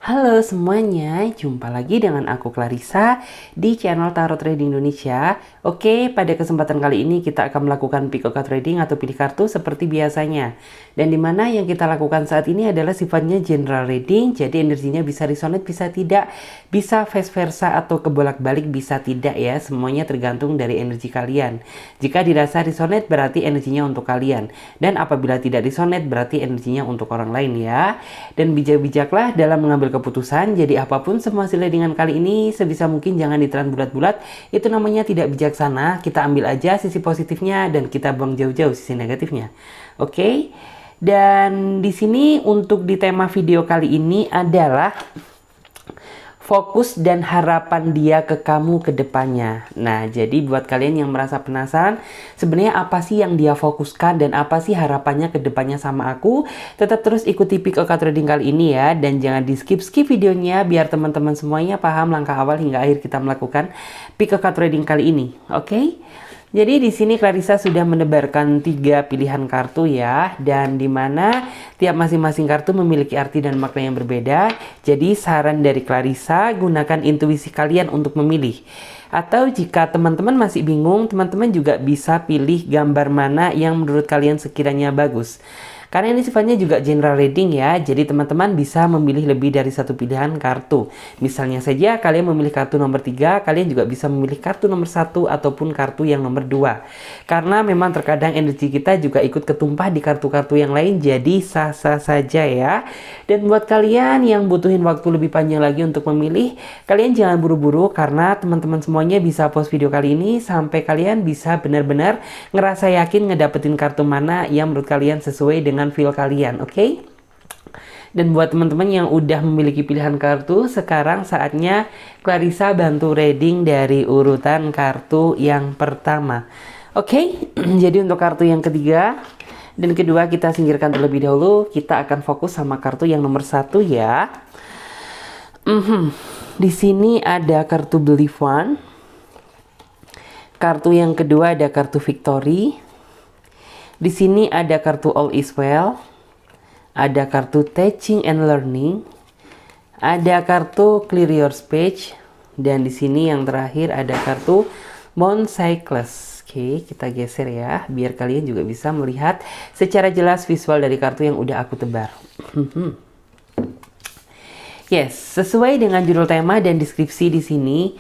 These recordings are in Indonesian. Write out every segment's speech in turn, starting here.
Halo semuanya, jumpa lagi dengan aku Clarissa di channel Tarot Trading Indonesia. Oke, pada kesempatan kali ini kita akan melakukan pick card trading atau pilih kartu seperti biasanya. Dan dimana yang kita lakukan saat ini adalah sifatnya general reading, jadi energinya bisa resonate, bisa tidak, bisa vice versa atau kebolak-balik, bisa tidak ya. Semuanya tergantung dari energi kalian. Jika dirasa resonate berarti energinya untuk kalian. Dan apabila tidak resonate berarti energinya untuk orang lain ya. Dan bijak-bijaklah dalam mengambil keputusan. Jadi apapun semua hasilnya dengan kali ini sebisa mungkin jangan ditelan bulat-bulat. Itu namanya tidak bijaksana. Kita ambil aja sisi positifnya dan kita buang jauh-jauh sisi negatifnya. Oke. Dan di sini untuk di tema video kali ini adalah fokus dan harapan dia ke kamu ke depannya. Nah, jadi buat kalian yang merasa penasaran, sebenarnya apa sih yang dia fokuskan dan apa sih harapannya ke depannya sama aku? Tetap terus ikuti pick card trading kali ini ya, dan jangan di skip videonya biar teman-teman semuanya paham langkah awal hingga akhir kita melakukan pick card trading kali ini. Oke? Jadi di sini Clarissa sudah menebarkan 3 pilihan kartu ya, dan dimana tiap masing-masing kartu memiliki arti dan makna yang berbeda. Jadi saran dari Clarissa, gunakan intuisi kalian untuk memilih. Atau jika teman-teman masih bingung, teman-teman juga bisa pilih gambar mana yang menurut kalian sekiranya bagus. Karena ini sifatnya juga general reading ya, jadi teman-teman bisa memilih lebih dari satu pilihan kartu. Misalnya saja kalian memilih kartu nomor 3, kalian juga bisa memilih kartu nomor 1 ataupun kartu yang nomor 2. Karena memang terkadang energi kita juga ikut ketumpah di kartu-kartu yang lain, jadi sah-sah saja ya. Dan buat kalian yang butuhin waktu lebih panjang lagi untuk memilih, kalian jangan buru-buru karena teman-teman semuanya bisa pause video kali ini sampai kalian bisa benar-benar ngerasa yakin ngedapetin kartu mana yang menurut kalian sesuai dengan feel kalian, oke? Dan buat teman-teman yang udah memiliki pilihan kartu, sekarang saatnya Clarissa bantu reading dari urutan kartu yang pertama. Oke, jadi untuk kartu yang ketiga dan kedua kita singkirkan terlebih dahulu. Kita akan fokus sama kartu yang nomor 1 ya. Di sini ada kartu Believe One. Kartu yang kedua ada kartu Victory. Di sini ada kartu All Is Well, ada kartu Teaching and Learning, ada kartu Clear Your Space, dan di sini yang terakhir ada kartu Moon Cycles. Oke, kita geser ya, biar kalian juga bisa melihat secara jelas visual dari kartu yang udah aku tebar. Yes, sesuai dengan judul tema dan deskripsi di sini,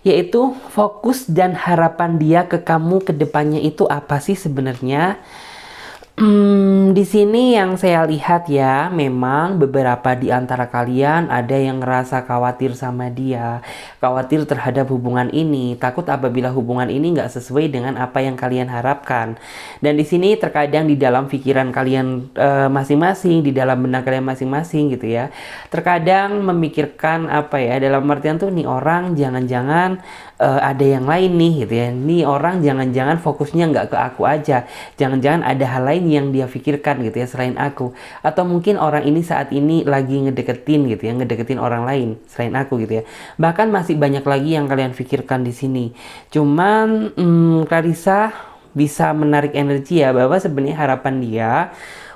yaitu fokus dan harapan dia ke kamu ke depannya itu apa sih sebenarnya? Di sini yang saya lihat ya, memang beberapa di antara kalian ada yang ngerasa khawatir sama dia, khawatir terhadap hubungan ini, takut apabila hubungan ini nggak sesuai dengan apa yang kalian harapkan. Dan di sini terkadang di dalam pikiran kalian masing-masing, di dalam benak kalian masing-masing gitu ya, terkadang memikirkan apa ya, dalam artian tuh nih orang jangan-jangan ada yang lain nih gitu ya, nih orang jangan-jangan fokusnya nggak ke aku aja, jangan-jangan ada hal lain yang dia pikirkan gitu ya selain aku, atau mungkin orang ini saat ini lagi ngedeketin gitu ya, ngedeketin orang lain selain aku gitu ya. Bahkan masih banyak lagi yang kalian pikirkan di sini. Cuman Clarissa bisa menarik energi ya, bahwa sebenarnya harapan dia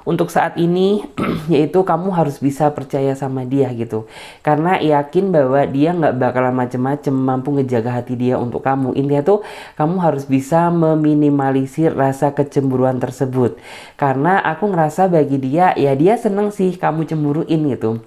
untuk saat ini yaitu kamu harus bisa percaya sama dia gitu, karena yakin bahwa dia nggak bakalan macem-macem, mampu ngejaga hati dia untuk kamu. Intinya tuh kamu harus bisa meminimalisir rasa kecemburuan tersebut, karena aku ngerasa bagi dia ya, dia seneng sih kamu cemburuin gitu.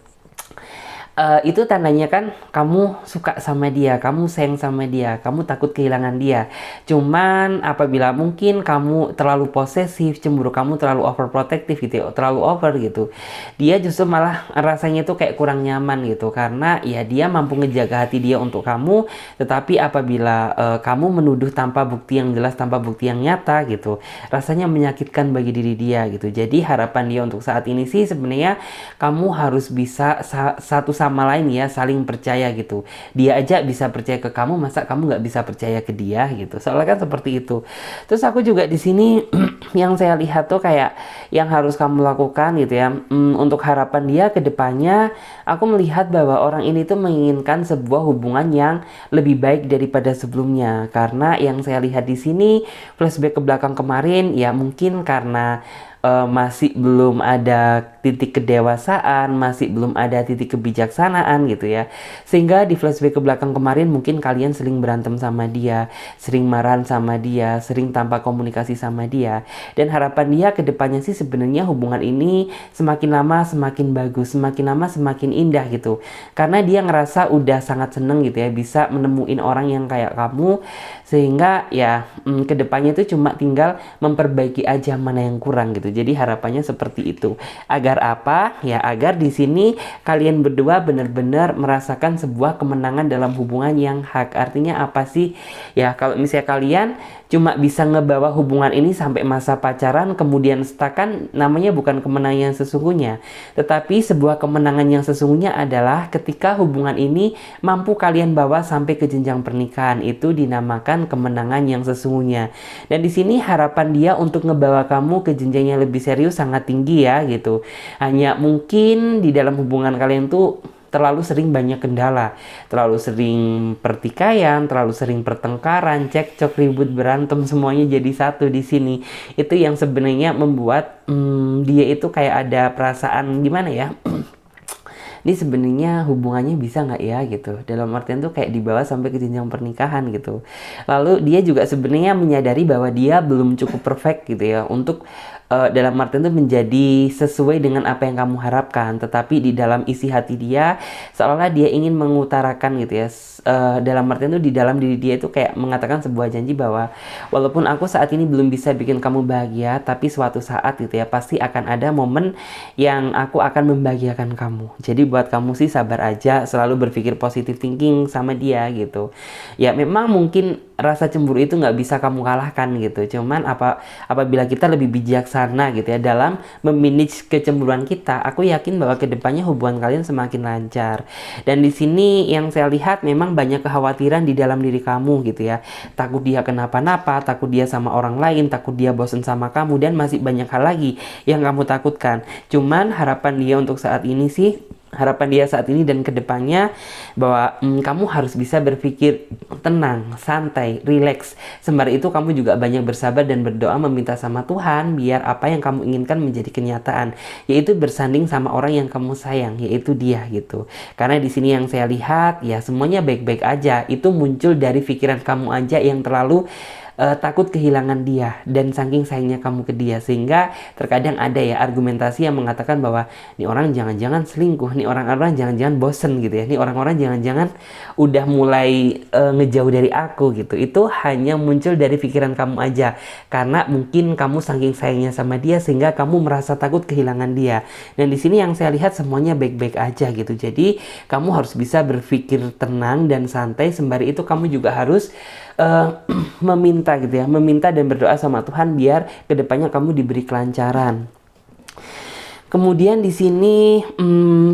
Itu tandanya kan kamu suka sama dia, kamu sayang sama dia, kamu takut kehilangan dia. Cuman apabila mungkin kamu terlalu posesif, cemburu kamu terlalu overprotective gitu ya, terlalu over gitu, dia justru malah rasanya tuh kayak kurang nyaman gitu, karena ya dia mampu ngejaga hati dia untuk kamu, tetapi apabila kamu menuduh tanpa bukti yang jelas, tanpa bukti yang nyata gitu, rasanya menyakitkan bagi diri dia gitu. Jadi harapan dia untuk saat ini sih sebenarnya kamu harus bisa satu sama lain ya, saling percaya gitu. Dia aja bisa percaya ke kamu, masa kamu nggak bisa percaya ke dia gitu. Soalnya kan seperti itu. Terus aku juga di sini yang saya lihat tuh kayak yang harus kamu lakukan gitu ya, untuk harapan dia ke depannya, aku melihat bahwa orang ini tuh menginginkan sebuah hubungan yang lebih baik daripada sebelumnya. Karena yang saya lihat di sini flashback ke belakang kemarin ya, mungkin karena masih belum ada titik kedewasaan, masih belum ada titik kebijaksanaan gitu ya. Sehingga di flashback ke belakang kemarin mungkin kalian sering berantem sama dia, sering marahan sama dia, sering tanpa komunikasi sama dia. Dan harapan dia ke depannya sih sebenarnya hubungan ini semakin lama semakin bagus, semakin lama semakin indah gitu. Karena dia ngerasa udah sangat seneng gitu ya bisa menemuin orang yang kayak kamu, sehingga ya kedepannya itu cuma tinggal memperbaiki aja mana yang kurang gitu. Jadi harapannya seperti itu. Agar apa? Ya agar di sini kalian berdua benar-benar merasakan sebuah kemenangan dalam hubungan yang hak. Artinya apa sih? Ya kalau misalnya kalian cuma bisa ngebawa hubungan ini sampai masa pacaran kemudian stuck, kan namanya bukan kemenangan yang sesungguhnya. Tetapi sebuah kemenangan yang sesungguhnya adalah ketika hubungan ini mampu kalian bawa sampai ke jenjang pernikahan. Itu dinamakan kemenangan yang sesungguhnya. Dan di sini harapan dia untuk ngebawa kamu ke jenjang yang lebih serius sangat tinggi ya gitu. Hanya mungkin di dalam hubungan kalian tuh terlalu sering banyak kendala, terlalu sering pertikaian, terlalu sering pertengkaran, cekcok, ribut, berantem, semuanya jadi satu di sini. Itu yang sebenarnya membuat dia itu kayak ada perasaan gimana ya? Ini sebenarnya hubungannya bisa nggak ya gitu, dalam artian tuh kayak dibawa sampai ke jenjang pernikahan gitu. Lalu dia juga sebenarnya menyadari bahwa dia belum cukup perfect gitu ya untuk dalam artian itu menjadi sesuai dengan apa yang kamu harapkan, tetapi di dalam isi hati dia seolah dia ingin mengutarakan gitu ya, dalam artian itu di dalam diri dia itu kayak mengatakan sebuah janji bahwa walaupun aku saat ini belum bisa bikin kamu bahagia, tapi suatu saat gitu ya pasti akan ada momen yang aku akan membahagiakan kamu. Jadi buat kamu sih sabar aja, selalu berpikir positive thinking sama dia gitu. Ya memang mungkin rasa cemburu itu nggak bisa kamu kalahkan gitu, cuman apabila kita lebih bijaksana gitu ya dalam memanage kecemburuan kita, aku yakin bahwa kedepannya hubungan kalian semakin lancar. Dan di sini yang saya lihat memang banyak kekhawatiran di dalam diri kamu gitu ya, takut dia kenapa-napa, takut dia sama orang lain, takut dia bosen sama kamu, dan masih banyak hal lagi yang kamu takutkan. Cuman harapan dia untuk saat ini sih, harapan dia saat ini dan kedepannya bahwa kamu harus bisa berpikir tenang, santai, rileks. Sembari itu kamu juga banyak bersabar dan berdoa meminta sama Tuhan biar apa yang kamu inginkan menjadi kenyataan, yaitu bersanding sama orang yang kamu sayang, yaitu dia gitu. Karena di sini yang saya lihat ya semuanya baik-baik aja. Itu muncul dari pikiran kamu aja yang terlalu takut kehilangan dia dan saking sayangnya kamu ke dia, sehingga terkadang ada ya argumentasi yang mengatakan bahwa ini orang jangan-jangan selingkuh, nih orang-orang jangan-jangan bosen gitu ya, nih orang-orang jangan-jangan udah mulai ngejauh dari aku gitu. Itu hanya muncul dari pikiran kamu aja, karena mungkin kamu saking sayangnya sama dia sehingga kamu merasa takut kehilangan dia. Dan di sini yang saya lihat semuanya baik-baik aja gitu. Jadi kamu harus bisa berpikir tenang dan santai, sembari itu kamu juga harus meminta gitu ya, meminta dan berdoa sama Tuhan biar kedepannya kamu diberi kelancaran. Kemudian di sini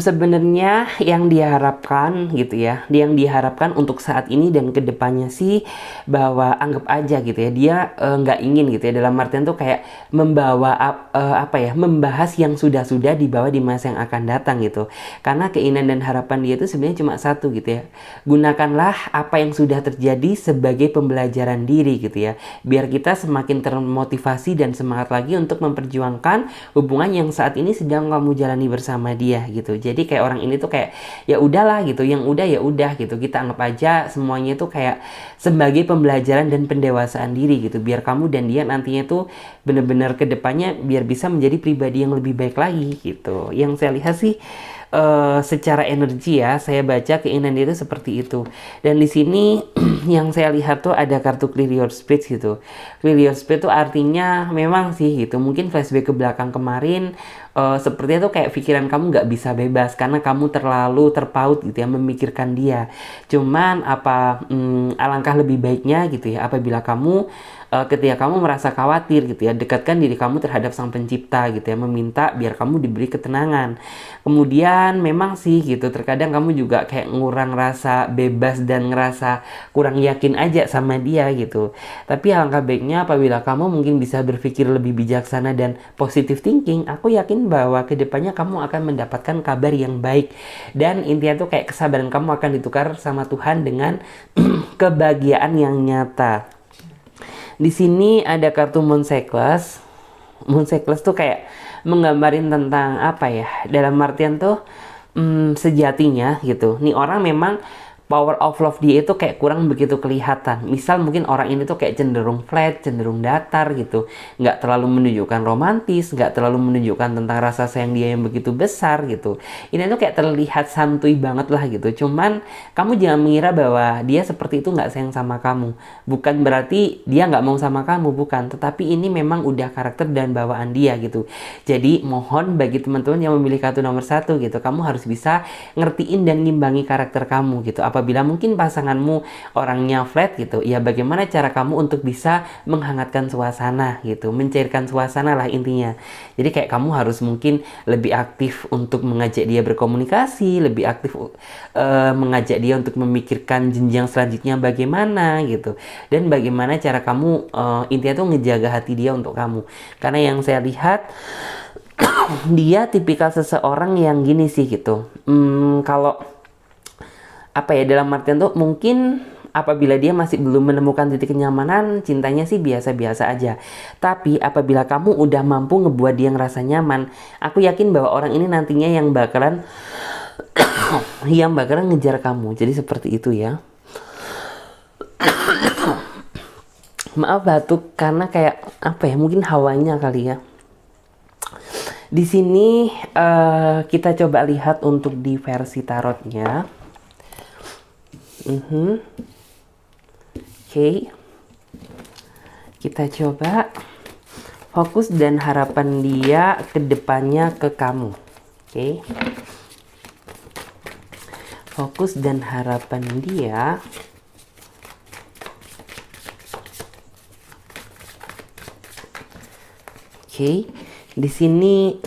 sebenarnya yang diharapkan gitu ya, yang diharapkan untuk saat ini dan kedepannya sih bahwa anggap aja gitu ya, dia nggak ingin gitu ya, dalam artian tuh kayak membawa membahas yang sudah-sudah dibawa di masa yang akan datang gitu. Karena keinginan dan harapan dia itu sebenarnya cuma satu gitu ya, gunakanlah apa yang sudah terjadi sebagai pembelajaran diri gitu ya, biar kita semakin termotivasi dan semangat lagi untuk memperjuangkan hubungan yang saat ini sedang kamu jalani bersama dia gitu. Jadi kayak orang ini tuh kayak ya udahlah gitu, yang udah ya udah gitu, kita anggap aja semuanya tuh kayak sebagai pembelajaran dan pendewasaan diri gitu, biar kamu dan dia nantinya tuh bener-bener kedepannya biar bisa menjadi pribadi yang lebih baik lagi gitu. Yang saya lihat sih secara energi ya, saya baca keinginan dia itu seperti itu. Dan di sini yang saya lihat tuh ada kartu clear your space gitu. Clear your space tuh artinya memang sih gitu, mungkin flashback ke belakang kemarin sepertinya tuh kayak pikiran kamu nggak bisa bebas karena kamu terlalu terpaut gitu ya memikirkan dia. Cuman alangkah lebih baiknya gitu ya apabila kamu ketika kamu merasa khawatir gitu ya, dekatkan diri kamu terhadap Sang Pencipta gitu ya, meminta biar kamu diberi ketenangan. Kemudian memang sih gitu, terkadang kamu juga kayak ngurang rasa bebas dan ngerasa kurang yakin aja sama dia gitu. Tapi alangkah baiknya apabila kamu mungkin bisa berpikir lebih bijaksana dan positive thinking, aku yakin bahwa kedepannya kamu akan mendapatkan kabar yang baik. Dan intinya tuh kayak kesabaran kamu akan ditukar sama Tuhan dengan kebahagiaan yang nyata. Di sini ada kartu Moon Cycles. Moon cycles tuh kayak menggambarin tentang apa ya, dalam artian tuh sejatinya gitu, nih orang memang power of love dia itu kayak kurang begitu kelihatan. Misal mungkin orang ini tuh kayak cenderung flat, cenderung datar gitu, nggak terlalu menunjukkan romantis, nggak terlalu menunjukkan tentang rasa sayang dia yang begitu besar gitu. Ini tuh kayak terlihat santuy banget lah gitu. Cuman kamu jangan mengira bahwa dia seperti itu nggak sayang sama kamu. Bukan berarti dia nggak mau sama kamu, bukan. Tetapi ini memang udah karakter dan bawaan dia gitu. Jadi mohon bagi teman-teman yang memilih kartu nomor 1 gitu, kamu harus bisa ngertiin dan ngimbangi karakter kamu gitu. Apabila mungkin pasanganmu orangnya flat gitu, ya bagaimana cara kamu untuk bisa menghangatkan suasana gitu, mencairkan suasana lah intinya. Jadi kayak kamu harus mungkin lebih aktif untuk mengajak dia berkomunikasi, lebih aktif mengajak dia untuk memikirkan jenjang selanjutnya bagaimana gitu. Dan bagaimana cara kamu intinya tuh ngejaga hati dia untuk kamu. Karena yang saya lihat dia tipikal seseorang yang gini sih gitu. Kalau apa ya, dalam artian tuh mungkin apabila dia masih belum menemukan titik kenyamanan, cintanya sih biasa-biasa aja. Tapi apabila kamu udah mampu ngebuat dia ngerasa nyaman, aku yakin bahwa orang ini nantinya yang bakalan ngejar kamu. Jadi seperti itu ya. Maaf batuk karena kayak apa ya, mungkin hawanya kali ya. Di sini kita coba lihat untuk di versi tarotnya. Oke. Kita coba fokus dan harapan dia ke depannya ke kamu. Oke. Fokus dan harapan dia Oke, di sini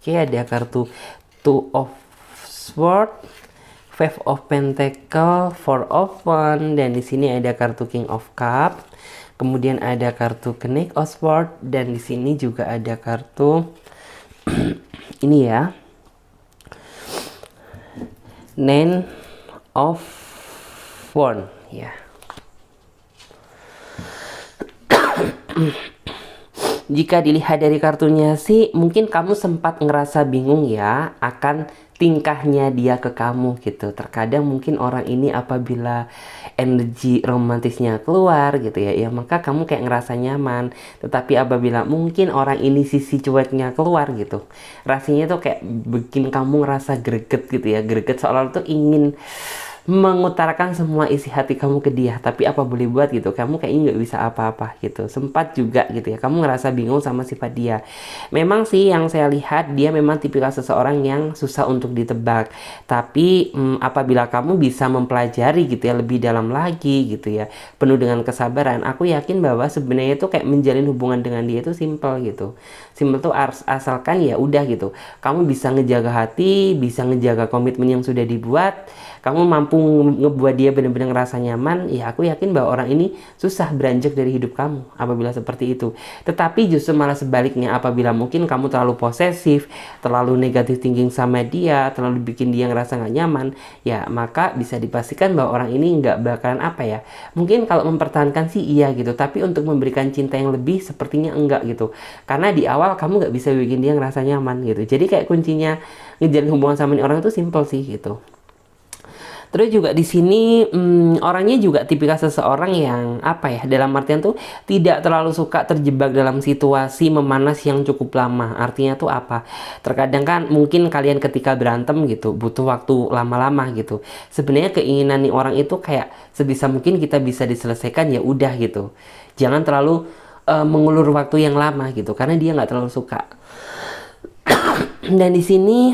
ada kartu Two of Swords, Five of Pentacle, Four of Wands, dan di sini ada kartu King of Cup. Kemudian ada kartu Knight of Swords, dan di sini juga ada kartu ini ya, Nine of Wands ya. Jika dilihat dari kartunya sih, mungkin kamu sempat ngerasa bingung ya akan tingkahnya dia ke kamu gitu. Terkadang mungkin orang ini apabila energi romantisnya keluar gitu ya, ya maka kamu kayak ngerasa nyaman. Tetapi apabila mungkin orang ini sisi cueknya keluar gitu, rasanya tuh kayak bikin kamu ngerasa greget gitu ya. Greget seolah-olah tuh ingin mengutarakan semua isi hati kamu ke dia, tapi apa boleh buat gitu, kamu kayaknya nggak bisa apa-apa gitu. Sempat juga gitu ya, kamu ngerasa bingung sama sifat dia. Memang sih yang saya lihat, dia memang tipikal seseorang yang susah untuk ditebak. Tapi apabila kamu bisa mempelajari gitu ya lebih dalam lagi gitu ya, penuh dengan kesabaran, aku yakin bahwa sebenarnya itu kayak menjalin hubungan dengan dia itu simple gitu. Simple tuh asalkan ya udah gitu, kamu bisa ngejaga hati, bisa ngejaga komitmen yang sudah dibuat, kamu mampu ngebuat dia benar-benar ngerasa nyaman, ya aku yakin bahwa orang ini susah beranjak dari hidup kamu apabila seperti itu. Tetapi justru malah sebaliknya, apabila mungkin kamu terlalu posesif, terlalu negatif thinking sama dia, terlalu bikin dia ngerasa nggak nyaman, ya maka bisa dipastikan bahwa orang ini nggak bakalan apa ya, mungkin kalau mempertahankan sih iya gitu, tapi untuk memberikan cinta yang lebih sepertinya enggak gitu. Karena di awal kamu nggak bisa bikin dia ngerasa nyaman gitu. Jadi kayak kuncinya ngejalin hubungan sama orang itu simple sih gitu. Terus juga di sini orangnya juga tipikal seseorang yang apa ya, dalam artian tuh tidak terlalu suka terjebak dalam situasi memanas yang cukup lama. Artinya tuh apa? Terkadang kan mungkin kalian ketika berantem gitu butuh waktu lama-lama gitu. Sebenarnya keinginan nih orang itu kayak sebisa mungkin kita bisa diselesaikan ya udah gitu. Jangan terlalu mengulur waktu yang lama gitu, karena dia nggak terlalu suka. Dan di sini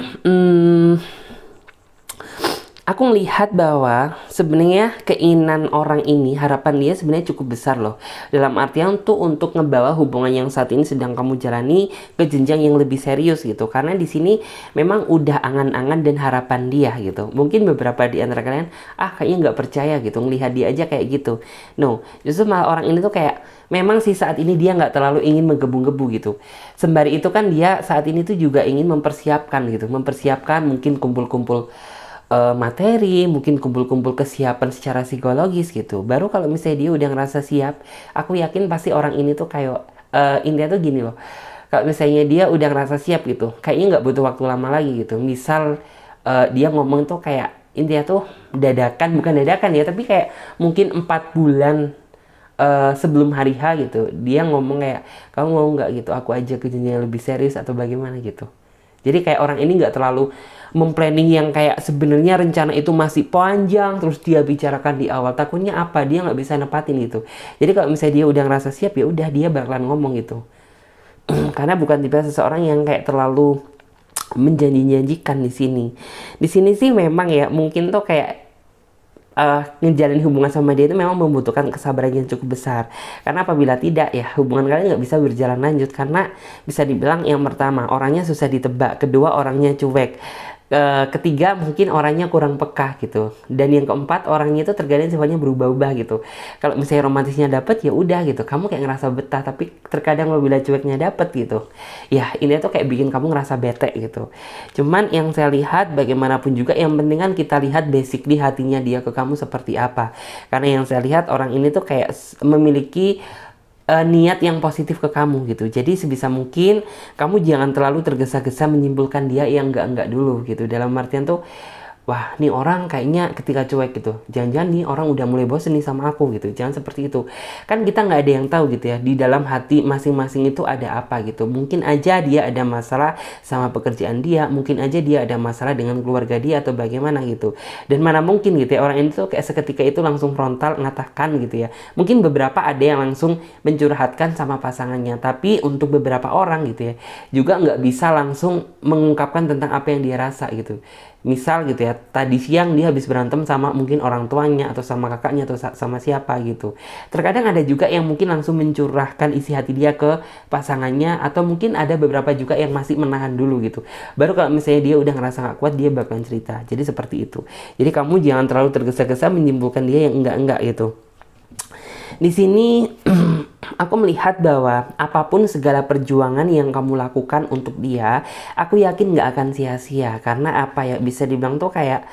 aku melihat bahwa sebenarnya keinginan orang ini, harapan dia sebenarnya cukup besar loh. Dalam artian tuh untuk ngebawa hubungan yang saat ini sedang kamu jalani ke jenjang yang lebih serius gitu. Karena di sini memang udah angan-angan dan harapan dia gitu. Mungkin beberapa di antara kalian, kayaknya nggak percaya gitu, ngelihat dia aja kayak gitu. No, justru malah orang ini tuh kayak, memang sih saat ini dia nggak terlalu ingin menggebu-gebu gitu. Sembari itu kan dia saat ini tuh juga ingin mempersiapkan gitu. Mempersiapkan mungkin kumpul-kumpul materi, mungkin kumpul-kumpul kesiapan secara psikologis gitu. Baru kalau misalnya dia udah ngerasa siap, aku yakin pasti orang ini tuh kayak intinya tuh gini loh. Kalau misalnya dia udah ngerasa siap gitu, kayaknya nggak butuh waktu lama lagi gitu. Misal dia ngomong tuh kayak intinya tuh dadakan, bukan dadakan ya, tapi kayak mungkin 4 bulan sebelum hari H gitu, dia ngomong kayak, kamu mau nggak gitu aku ajak ke jenjang yang lebih serius atau bagaimana gitu. Jadi kayak orang ini nggak terlalu memplanning yang kayak sebenarnya rencana itu masih panjang terus dia bicarakan di awal, takutnya apa dia nggak bisa nepatin gitu. Jadi kalau misalnya dia udah ngerasa siap, ya udah dia bakalan ngomong gitu. Karena bukan tipe seseorang yang kayak terlalu menjanji-janjikan di sini. Di sini sih memang ya mungkin tuh kayak ngejalin hubungan sama dia itu memang membutuhkan kesabaran yang cukup besar. Karena apabila tidak ya hubungan kalian nggak bisa berjalan lanjut. Karena bisa dibilang yang pertama orangnya susah ditebak, kedua orangnya cuek, ketiga mungkin orangnya kurang peka gitu, dan yang keempat orangnya itu terkadang sifatnya berubah-ubah gitu. Kalau misalnya romantisnya dapet ya udah gitu, kamu kayak ngerasa betah, tapi terkadang bila cueknya dapet gitu, ya ini tuh kayak bikin kamu ngerasa bete gitu. Cuman yang saya lihat bagaimanapun juga yang penting kan kita lihat basic di hatinya dia ke kamu seperti apa. Karena yang saya lihat orang ini tuh kayak memiliki niat yang positif ke kamu gitu. Jadi sebisa mungkin kamu jangan terlalu tergesa-gesa menyimpulkan dia yang enggak dulu gitu. Dalam artian tuh, wah nih orang kayaknya ketika cuek gitu, jangan-jangan nih orang udah mulai bosen nih sama aku gitu. Jangan seperti itu. Kan kita nggak ada yang tahu gitu ya, di dalam hati masing-masing itu ada apa gitu. Mungkin aja dia ada masalah sama pekerjaan dia, mungkin aja dia ada masalah dengan keluarga dia atau bagaimana gitu. Dan mana mungkin gitu ya orang ini tuh kayak seketika itu langsung frontal mengatakan gitu ya. Mungkin beberapa ada yang langsung mencurhatkan sama pasangannya, tapi untuk beberapa orang gitu ya juga nggak bisa langsung mengungkapkan tentang apa yang dia rasa gitu. Misal gitu ya, tadi siang dia habis berantem sama mungkin orang tuanya atau sama kakaknya atau sama siapa gitu. Terkadang ada juga yang mungkin langsung mencurahkan isi hati dia ke pasangannya, atau mungkin ada beberapa juga yang masih menahan dulu gitu. Baru kalau misalnya dia udah ngerasa gak kuat, dia bakalan cerita. Jadi seperti itu. Jadi kamu jangan terlalu tergesa-gesa menyimpulkan dia yang enggak-enggak gitu. Di sini aku melihat bahwa apapun segala perjuangan yang kamu lakukan untuk dia, aku yakin nggak akan sia-sia. Karena apa ya, bisa dibilang tuh kayak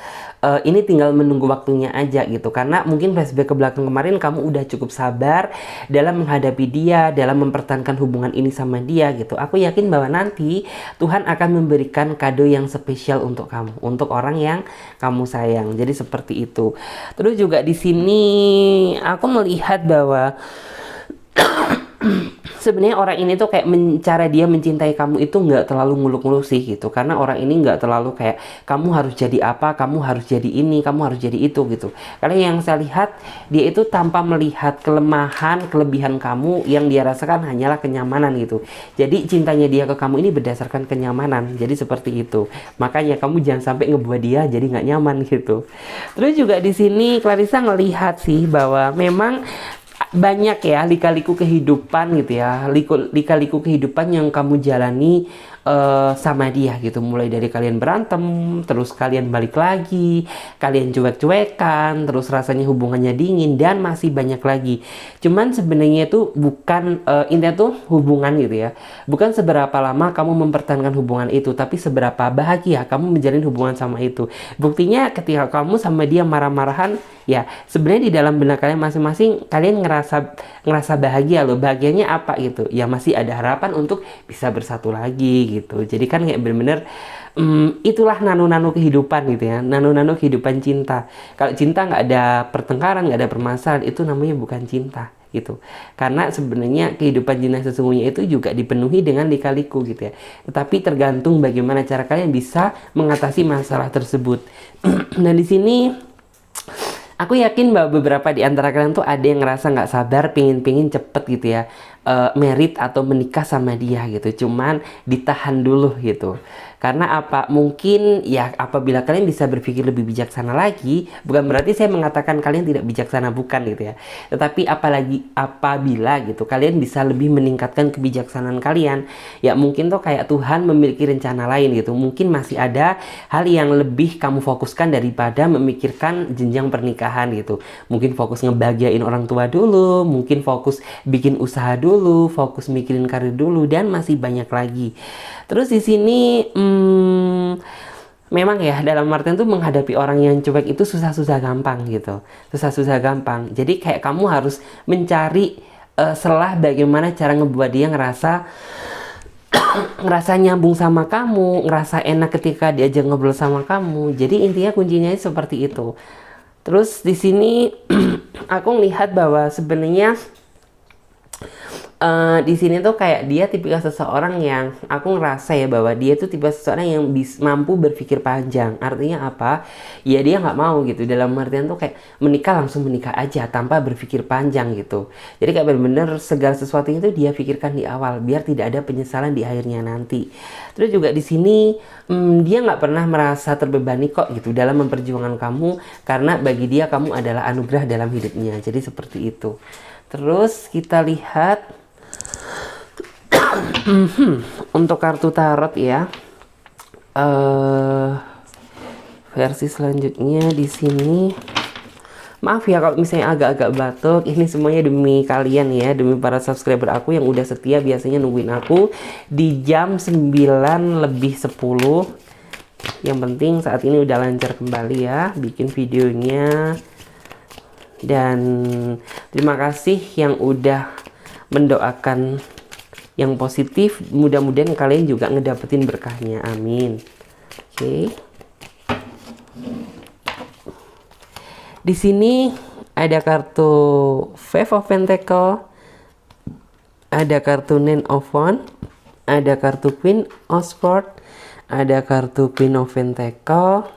ini tinggal menunggu waktunya aja gitu. Karena mungkin flashback ke belakang kemarin kamu udah cukup sabar dalam menghadapi dia, dalam mempertahankan hubungan ini sama dia gitu. Aku yakin bahwa nanti Tuhan akan memberikan kado yang spesial untuk kamu, untuk orang yang kamu sayang. Jadi seperti itu. Terus juga di sini aku melihat bahwa sebenarnya orang ini tuh kayak cara dia mencintai kamu itu nggak terlalu muluk-muluk sih gitu. Karena orang ini nggak terlalu kayak kamu harus jadi apa, kamu harus jadi ini, kamu harus jadi itu gitu. Karena yang saya lihat dia itu tanpa melihat kelemahan, kelebihan kamu, yang dia rasakan hanyalah kenyamanan gitu. Jadi cintanya dia ke kamu ini berdasarkan kenyamanan. Jadi seperti itu. Makanya kamu jangan sampai ngebuat dia jadi nggak nyaman gitu. Terus juga di sini Clarissa ngelihat sih bahwa memang banyak ya lika-liku kehidupan gitu ya, lika-liku kehidupan yang kamu jalani sama dia gitu. Mulai dari kalian berantem, terus kalian balik lagi, kalian cuek-cuekan, terus rasanya hubungannya dingin, dan masih banyak lagi. Cuman sebenarnya itu bukan intinya tuh hubungan gitu ya, bukan seberapa lama kamu mempertahankan hubungan itu, tapi seberapa bahagia kamu menjalin hubungan sama itu. Buktinya ketika kamu sama dia marah-marahan, ya sebenarnya di dalam benak kalian masing-masing kalian ngerasa bahagia loh. Bahagianya apa gitu ya, masih ada harapan untuk bisa bersatu lagi gitu. Jadi kan kayak bener-bener itulah nano-nano kehidupan gitu ya, nano-nano kehidupan cinta. Kalau cinta nggak ada pertengkaran, nggak ada permasalahan, itu namanya bukan cinta gitu. Karena sebenarnya kehidupan cinta sesungguhnya itu juga dipenuhi dengan lika-liku gitu ya. Tetapi tergantung bagaimana cara kalian bisa mengatasi masalah tersebut. Nah di sini aku yakin bahwa beberapa di antara kalian tuh ada yang ngerasa nggak sabar, pingin cepet gitu ya, merit atau menikah sama dia gitu. Cuman ditahan dulu gitu. Karena apa? Mungkin ya apabila kalian bisa berpikir lebih bijaksana lagi, bukan berarti saya mengatakan kalian tidak bijaksana, bukan gitu ya. Tetapi apalagi apabila gitu kalian bisa lebih meningkatkan kebijaksanaan kalian, ya mungkin tuh kayak Tuhan memiliki rencana lain gitu. Mungkin masih ada hal yang lebih kamu fokuskan daripada memikirkan jenjang pernikahan gitu. Mungkin fokus ngebahagiain orang tua dulu, mungkin fokus bikin usaha dulu, fokus mikirin karir dulu, dan masih banyak lagi. Terus di sini memang ya dalam artian tuh menghadapi orang yang cuek itu susah-susah gampang gitu, susah-susah gampang. Jadi kayak kamu harus mencari selah bagaimana cara ngebuat dia ngerasa nyambung sama kamu, ngerasa enak ketika diajak ngobrol sama kamu. Jadi intinya kuncinya seperti itu. Terus di sini aku melihat bahwa sebenarnya di sini tuh kayak dia tipikal seseorang yang aku ngerasa ya bahwa dia tuh tipe seseorang yang mampu berpikir panjang. Artinya apa? Ya dia nggak mau gitu. Dalam artian tuh kayak menikah langsung menikah aja tanpa berpikir panjang gitu. Jadi kayak bener-bener segala sesuatu itu dia pikirkan di awal biar tidak ada penyesalan di akhirnya nanti. Terus juga di sini dia nggak pernah merasa terbebani kok gitu dalam memperjuangkan kamu karena bagi dia kamu adalah anugerah dalam hidupnya. Jadi seperti itu. Terus kita lihat untuk kartu tarot ya, versi selanjutnya di sini. Maaf ya kalau misalnya agak-agak batuk, ini semuanya demi kalian ya, demi para subscriber aku yang udah setia biasanya nungguin aku di jam 9:10. Yang penting saat ini udah lancar kembali ya bikin videonya. Dan terima kasih yang udah mendoakan yang positif, mudah-mudahan kalian juga ngedapetin berkahnya, amin. Oke. Di sini ada kartu Five of Pentacle, ada kartu Nine of Wands, ada kartu Queen of Swords, ada kartu Queen of Pentacle,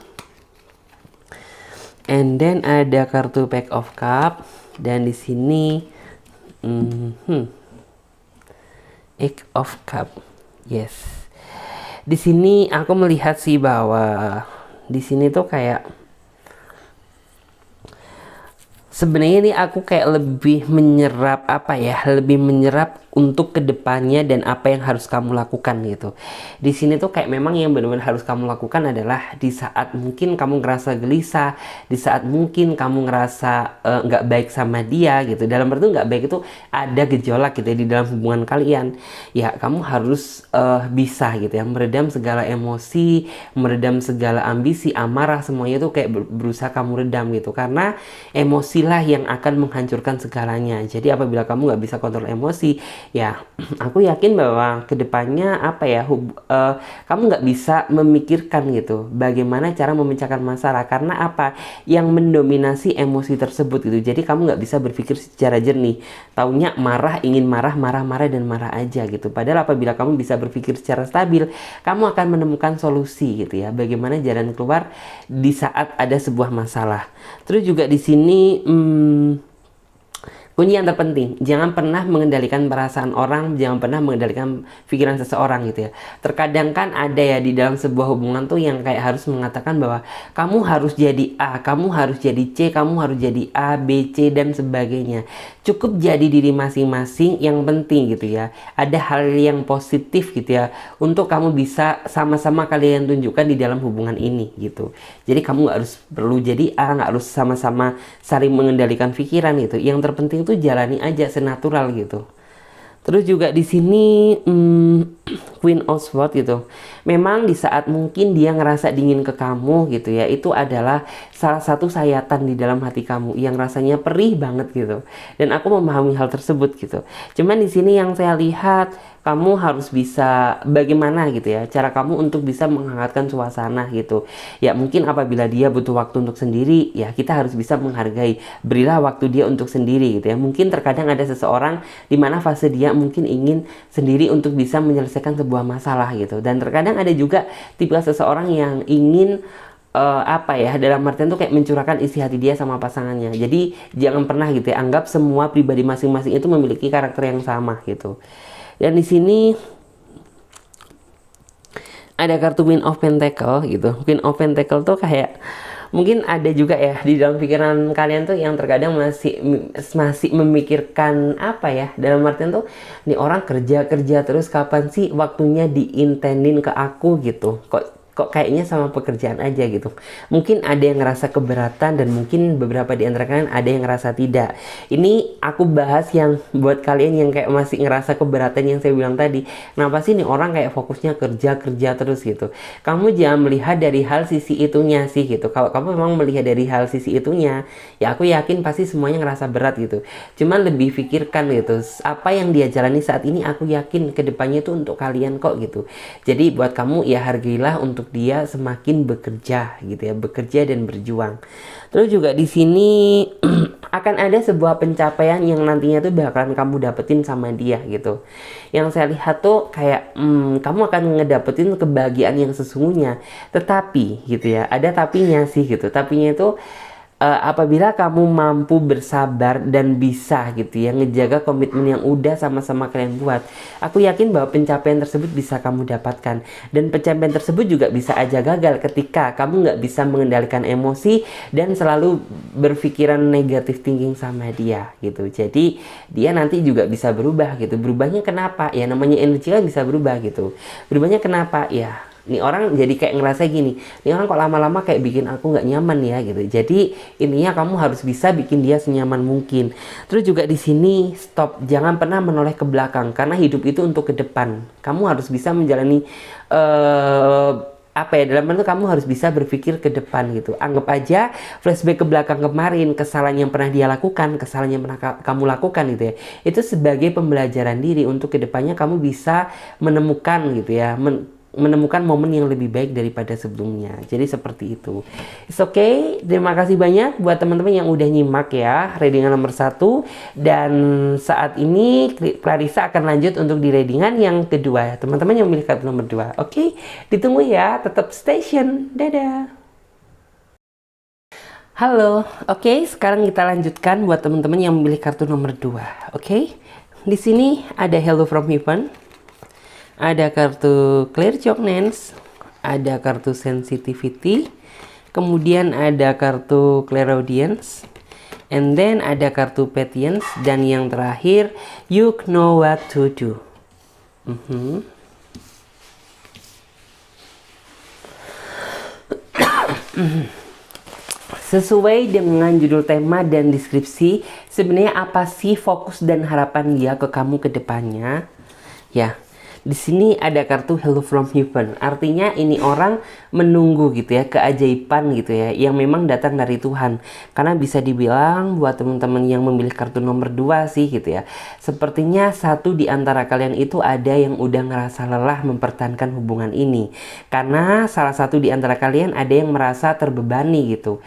and then ada kartu Pack of Cup, dan di sini Eight of Cup. Yes. Di sini aku melihat sih bahwa di sini tuh kayak sebenarnya ini aku kayak lebih menyerap apa ya, lebih menyerap untuk kedepannya dan apa yang harus kamu lakukan gitu. Di sini tuh kayak memang yang benar-benar harus kamu lakukan adalah di saat mungkin kamu ngerasa gelisah, di saat mungkin kamu ngerasa nggak baik sama dia gitu. Dalam arti nggak baik itu ada gejolak gitu ya di dalam hubungan kalian. Ya kamu harus bisa gitu ya meredam segala emosi, meredam segala ambisi, amarah, semuanya tuh kayak berusaha kamu redam gitu. Karena emosilah yang akan menghancurkan segalanya. Jadi apabila kamu nggak bisa kontrol emosi, ya aku yakin bahwa kedepannya apa ya kamu nggak bisa memikirkan gitu bagaimana cara memecahkan masalah, karena apa yang mendominasi emosi tersebut gitu. Jadi kamu nggak bisa berpikir secara jernih, taunya marah, ingin marah dan marah aja gitu. Padahal apabila kamu bisa berpikir secara stabil, kamu akan menemukan solusi gitu ya, bagaimana jalan keluar di saat ada sebuah masalah. Terus juga di sini kunci yang terpenting, jangan pernah mengendalikan perasaan orang, jangan pernah mengendalikan pikiran seseorang gitu ya. Terkadang kan ada ya di dalam sebuah hubungan tuh yang kayak harus mengatakan bahwa kamu harus jadi A, kamu harus jadi C, kamu harus jadi A, B, C, dan sebagainya. Cukup jadi diri masing-masing, yang penting gitu ya. Ada hal yang positif gitu ya, untuk kamu bisa sama-sama kalian tunjukkan di dalam hubungan ini gitu. Jadi kamu nggak harus perlu jadi A, nggak harus sama-sama saling mengendalikan pikiran gitu. Yang terpenting itu jalani aja senatural gitu. Terus juga di sini Queen of Swords gitu. Memang di saat mungkin dia ngerasa dingin ke kamu gitu ya, itu adalah salah satu sayatan di dalam hati kamu yang rasanya perih banget gitu. Dan aku memahami hal tersebut gitu. Cuman di sini yang saya lihat, kamu harus bisa bagaimana gitu ya cara kamu untuk bisa menghangatkan suasana gitu. Ya mungkin apabila dia butuh waktu untuk sendiri, ya kita harus bisa menghargai, berilah waktu dia untuk sendiri gitu ya. Mungkin terkadang ada seseorang di mana fase dia mungkin ingin sendiri untuk bisa menyelesaikan sebuah masalah gitu. Dan terkadang ada juga tipe seseorang yang ingin apa ya, dalam artian tuh kayak mencurahkan isi hati dia sama pasangannya. Jadi jangan pernah gitu ya anggap semua pribadi masing-masing itu memiliki karakter yang sama gitu. Dan di sini ada kartu Queen of Pentacle gitu. Queen of Pentacle tuh kayak mungkin ada juga ya di dalam pikiran kalian tuh yang terkadang masih memikirkan apa ya, dalam artian tuh nih orang kerja terus kapan sih waktunya diintenin ke aku gitu. Kok kok kayaknya sama pekerjaan aja gitu. Mungkin ada yang ngerasa keberatan dan mungkin beberapa di antara kalian ada yang ngerasa tidak. Ini aku bahas yang buat kalian yang kayak masih ngerasa keberatan yang saya bilang tadi. Kenapa sih nih orang kayak fokusnya kerja terus gitu. Kamu jangan melihat dari hal sisi itunya sih gitu. Kalau kamu memang melihat dari hal sisi itunya, ya aku yakin pasti semuanya ngerasa berat gitu. Cuman lebih pikirkan gitu, apa yang dia jalani saat ini aku yakin kedepannya itu untuk kalian kok gitu. Jadi buat kamu ya hargailah untuk dia semakin bekerja gitu ya, bekerja dan berjuang. Terus juga di sini akan ada sebuah pencapaian yang nantinya tuh bakalan kamu dapetin sama dia gitu. Yang saya lihat tuh kayak kamu akan ngedapetin kebahagiaan yang sesungguhnya. Tetapi gitu ya, ada tapinya sih gitu. Tapinya itu apabila kamu mampu bersabar dan bisa gitu ya ngejaga komitmen yang udah sama-sama kalian buat, aku yakin bahwa pencapaian tersebut bisa kamu dapatkan. Dan pencapaian tersebut juga bisa aja gagal ketika kamu nggak bisa mengendalikan emosi dan selalu berpikiran negatif thinking sama dia gitu. Jadi dia nanti juga bisa berubah gitu. Berubahnya kenapa? Ya namanya energi kan bisa berubah gitu. Berubahnya kenapa? Ya nih orang jadi kayak ngerasa gini, nih orang kok lama-lama kayak bikin aku nggak nyaman ya gitu. Jadi intinya kamu harus bisa bikin dia senyaman mungkin. Terus juga di sini stop, jangan pernah menoleh ke belakang karena hidup itu untuk ke depan. Kamu harus bisa menjalani apa ya, dalam itu kamu harus bisa berpikir ke depan gitu. Anggap aja flashback ke belakang kemarin, kesalahan yang pernah dia lakukan, kesalahan yang pernah kamu lakukan gitu ya, itu sebagai pembelajaran diri untuk kedepannya kamu bisa menemukan gitu ya, menemukan momen yang lebih baik daripada sebelumnya. Jadi seperti itu. It's okay. Terima kasih banyak buat teman-teman yang udah nyimak ya readingan nomor 1. Dan saat ini Clarissa akan lanjut untuk di readingan yang kedua. Teman-teman yang memilih kartu nomor 2. Oke, ditunggu ya. Tetap station. Dadah. Halo. Oke, sekarang kita lanjutkan buat teman-teman yang memilih kartu nomor 2. Oke. Di sini ada Hello from Heaven. Ada kartu Clairvoyance, ada kartu Sensitivity, kemudian ada kartu Clairaudience, and then ada kartu Patience, dan yang terakhir You Know What to Do. Sesuai dengan judul tema dan deskripsi, sebenarnya apa sih fokus dan harapan dia ke kamu ke depannya? Ya. Di sini ada kartu Hello from Heaven. Artinya ini orang menunggu gitu ya, keajaiban gitu ya, yang memang datang dari Tuhan. Karena bisa dibilang buat teman-teman yang memilih kartu nomor 2 sih gitu ya, sepertinya satu di antara kalian itu ada yang udah ngerasa lelah mempertahankan hubungan ini. Karena salah satu di antara kalian ada yang merasa terbebani gitu.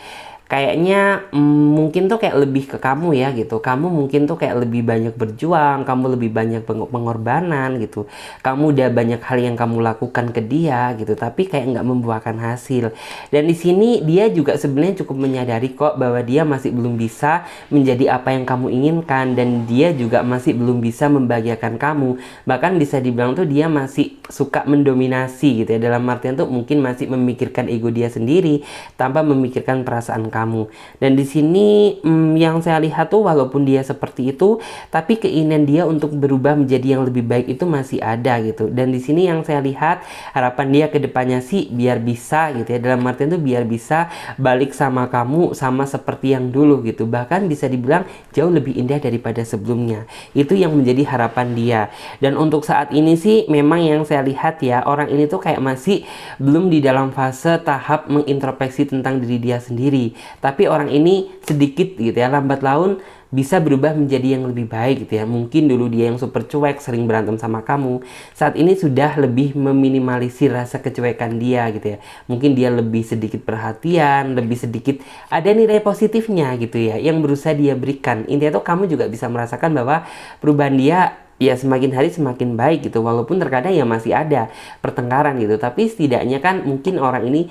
Kayaknya mungkin tuh kayak lebih ke kamu ya gitu. Kamu mungkin tuh kayak lebih banyak berjuang, kamu lebih banyak pengorbanan gitu. Kamu udah banyak hal yang kamu lakukan ke dia gitu, tapi kayak nggak membuahkan hasil. Dan di sini dia juga sebenarnya cukup menyadari kok bahwa dia masih belum bisa menjadi apa yang kamu inginkan, dan dia juga masih belum bisa membahagiakan kamu. Bahkan bisa dibilang tuh dia masih suka mendominasi gitu ya. Dalam artian tuh mungkin masih memikirkan ego dia sendiri tanpa memikirkan perasaan kamu. Dan di sini yang saya lihat tuh walaupun dia seperti itu, tapi keinginan dia untuk berubah menjadi yang lebih baik itu masih ada gitu. Dan di sini yang saya lihat harapan dia ke depannya sih biar bisa gitu ya. Dalam artian tuh biar bisa balik sama kamu sama seperti yang dulu gitu. Bahkan bisa dibilang jauh lebih indah daripada sebelumnya. Itu yang menjadi harapan dia. Dan untuk saat ini sih memang yang saya lihat ya, orang ini tuh kayak masih belum di dalam fase tahap mengintrospeksi tentang diri dia sendiri. Tapi orang ini sedikit gitu ya, lambat laun bisa berubah menjadi yang lebih baik gitu ya. Mungkin dulu dia yang super cuek, sering berantem sama kamu, saat ini sudah lebih meminimalisir rasa kecuekan dia gitu ya. Mungkin dia lebih sedikit perhatian, lebih sedikit ada nilai positifnya gitu ya, yang berusaha dia berikan. Intinya tuh kamu juga bisa merasakan bahwa perubahan dia ya semakin hari semakin baik gitu. Walaupun terkadang ya masih ada pertengkaran gitu, tapi setidaknya kan mungkin orang ini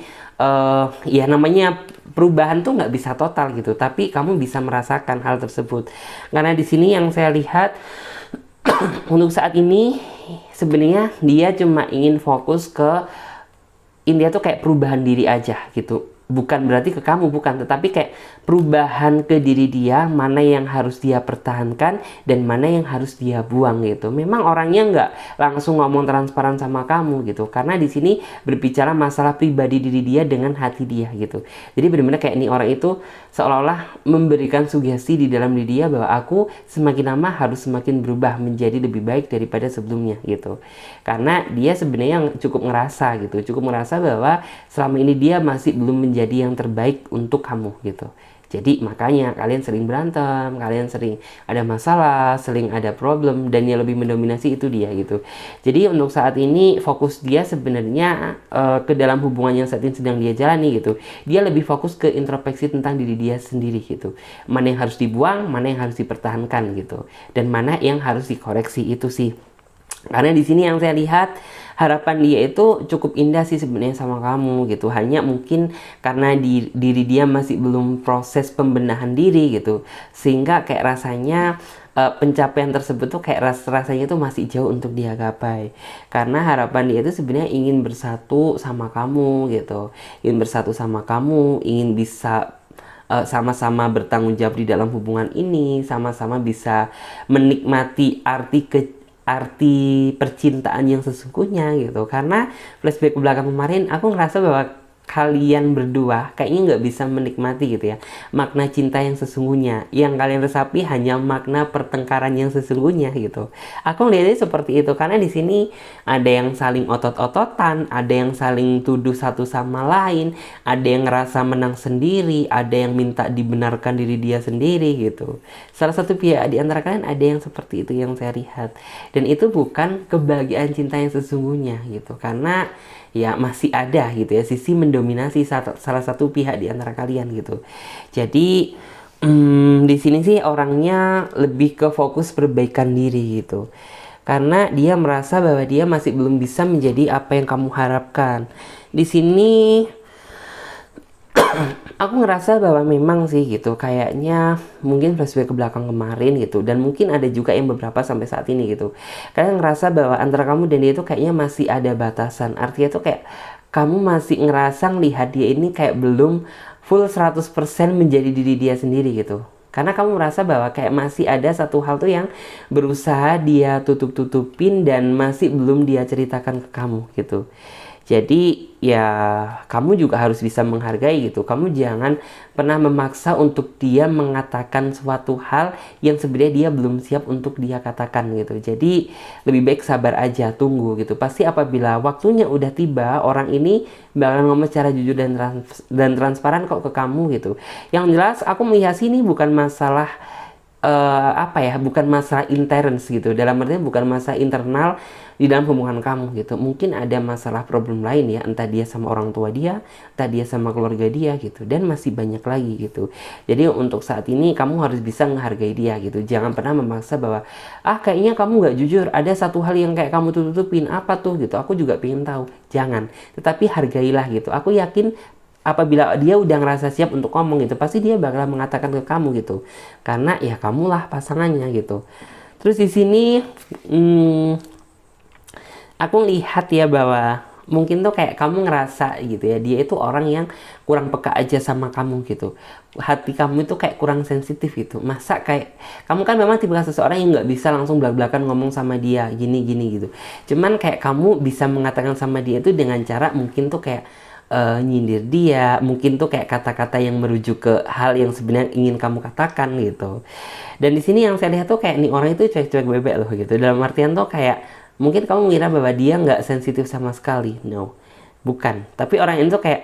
ya namanya perubahan tuh nggak bisa total gitu, tapi kamu bisa merasakan hal tersebut. Karena di sini yang saya lihat untuk saat ini sebenarnya dia cuma ingin fokus ke intinya tuh kayak perubahan diri aja gitu. bukan berarti ke kamu, bukan, tetapi kayak perubahan ke diri dia, mana yang harus dia pertahankan dan mana yang harus dia buang gitu. Memang orangnya nggak langsung ngomong transparan sama kamu gitu, karena di sini berbicara masalah pribadi diri dia dengan hati dia gitu. Jadi benar-benar kayak ini orang itu seolah-olah memberikan sugesti di dalam diri dia bahwa aku semakin lama harus semakin berubah menjadi lebih baik daripada sebelumnya gitu. Karena dia sebenarnya yang cukup ngerasa gitu, cukup ngerasa bahwa selama ini dia masih belum menjadi yang terbaik untuk kamu gitu. Jadi makanya kalian sering berantem, kalian sering ada masalah, sering ada problem, dan yang lebih mendominasi itu dia gitu. Jadi untuk saat ini fokus dia sebenarnya ke dalam hubungan yang saat ini sedang dia jalani gitu. Dia lebih fokus ke introspeksi tentang diri dia sendiri gitu. Mana yang harus dibuang, mana yang harus dipertahankan gitu, dan mana yang harus dikoreksi itu sih. Karena di sini yang saya lihat harapan dia itu cukup indah sih sebenarnya sama kamu gitu. Hanya mungkin karena diri dia masih belum proses pembenahan diri gitu, sehingga kayak rasanya pencapaian tersebut tuh kayak rasanya tuh masih jauh untuk dia gapai. Karena harapan dia itu sebenarnya ingin bersatu sama kamu gitu, ingin bersatu sama kamu, ingin bisa sama-sama bertanggung jawab di dalam hubungan ini, sama-sama bisa menikmati arti percintaan yang sesungguhnya gitu. Karena flashback ke belakang kemarin aku ngerasa bahwa kalian berdua kayaknya nggak bisa menikmati gitu ya makna cinta yang sesungguhnya. Yang kalian resapi hanya makna pertengkaran yang sesungguhnya gitu. Aku melihatnya seperti itu karena di sini ada yang saling otot-ototan, ada yang saling tuduh satu sama lain, ada yang ngerasa menang sendiri, ada yang minta dibenarkan diri dia sendiri gitu. Salah satu pihak di antara kalian ada yang seperti itu yang saya lihat, dan itu bukan kebahagiaan cinta yang sesungguhnya gitu. Karena ya masih ada gitu ya sisi mendominasi salah satu pihak di antara kalian gitu. Jadi di sini sih orangnya lebih ke fokus perbaikan diri gitu. Karena dia merasa bahwa dia masih belum bisa menjadi apa yang kamu harapkan. Di sini aku ngerasa bahwa memang sih gitu kayaknya mungkin flashback ke belakang kemarin gitu, dan mungkin ada juga yang beberapa sampai saat ini gitu. Kalian ngerasa bahwa antara kamu dan dia itu kayaknya masih ada batasan. Artinya tuh kayak kamu masih ngerasa ngelihat dia ini kayak belum full 100% menjadi diri dia sendiri gitu. Karena kamu merasa bahwa kayak masih ada satu hal tuh yang berusaha dia tutup-tutupin dan masih belum dia ceritakan ke kamu gitu. Jadi ya kamu juga harus bisa menghargai gitu. Kamu jangan pernah memaksa untuk dia mengatakan suatu hal yang sebenarnya dia belum siap untuk dia katakan gitu. Jadi lebih baik sabar aja, tunggu gitu. Pasti apabila waktunya udah tiba, orang ini bakal ngomong secara jujur dan transparan kok ke kamu gitu. Yang jelas aku melihat sini bukan masalah bukan masalah intern gitu. Dalam artinya bukan masalah internal di dalam hubungan kamu gitu. Mungkin ada masalah problem lain ya, entah dia sama orang tua dia, entah dia sama keluarga dia gitu, dan masih banyak lagi gitu. Jadi untuk saat ini kamu harus bisa menghargai dia gitu. Jangan pernah memaksa bahwa kayaknya kamu nggak jujur, ada satu hal yang kayak kamu tutupin, apa tuh gitu, aku juga pengen tahu. Jangan, tetapi hargailah gitu. Aku yakin apabila dia udah ngerasa siap untuk ngomong gitu, pasti dia bakal mengatakan ke kamu gitu. Karena ya kamulah pasangannya gitu. Terus di sini aku lihat ya bahwa mungkin tuh kayak kamu ngerasa gitu ya, dia itu orang yang kurang peka aja sama kamu gitu. Hati kamu itu kayak kurang sensitif gitu. Masa kayak kamu kan memang tipe seseorang yang nggak bisa langsung belak-belakan ngomong sama dia gini-gini gitu. Cuman kayak kamu bisa mengatakan sama dia itu dengan cara mungkin tuh kayak nyindir dia, mungkin tuh kayak kata-kata yang merujuk ke hal yang sebenarnya ingin kamu katakan gitu. Dan di sini yang saya lihat tuh kayak nih orang itu cuek-cuek bebek loh gitu. Dalam artian tuh kayak mungkin kamu mengira bahwa dia nggak sensitif sama sekali. No, bukan. Tapi orang ini tuh kayak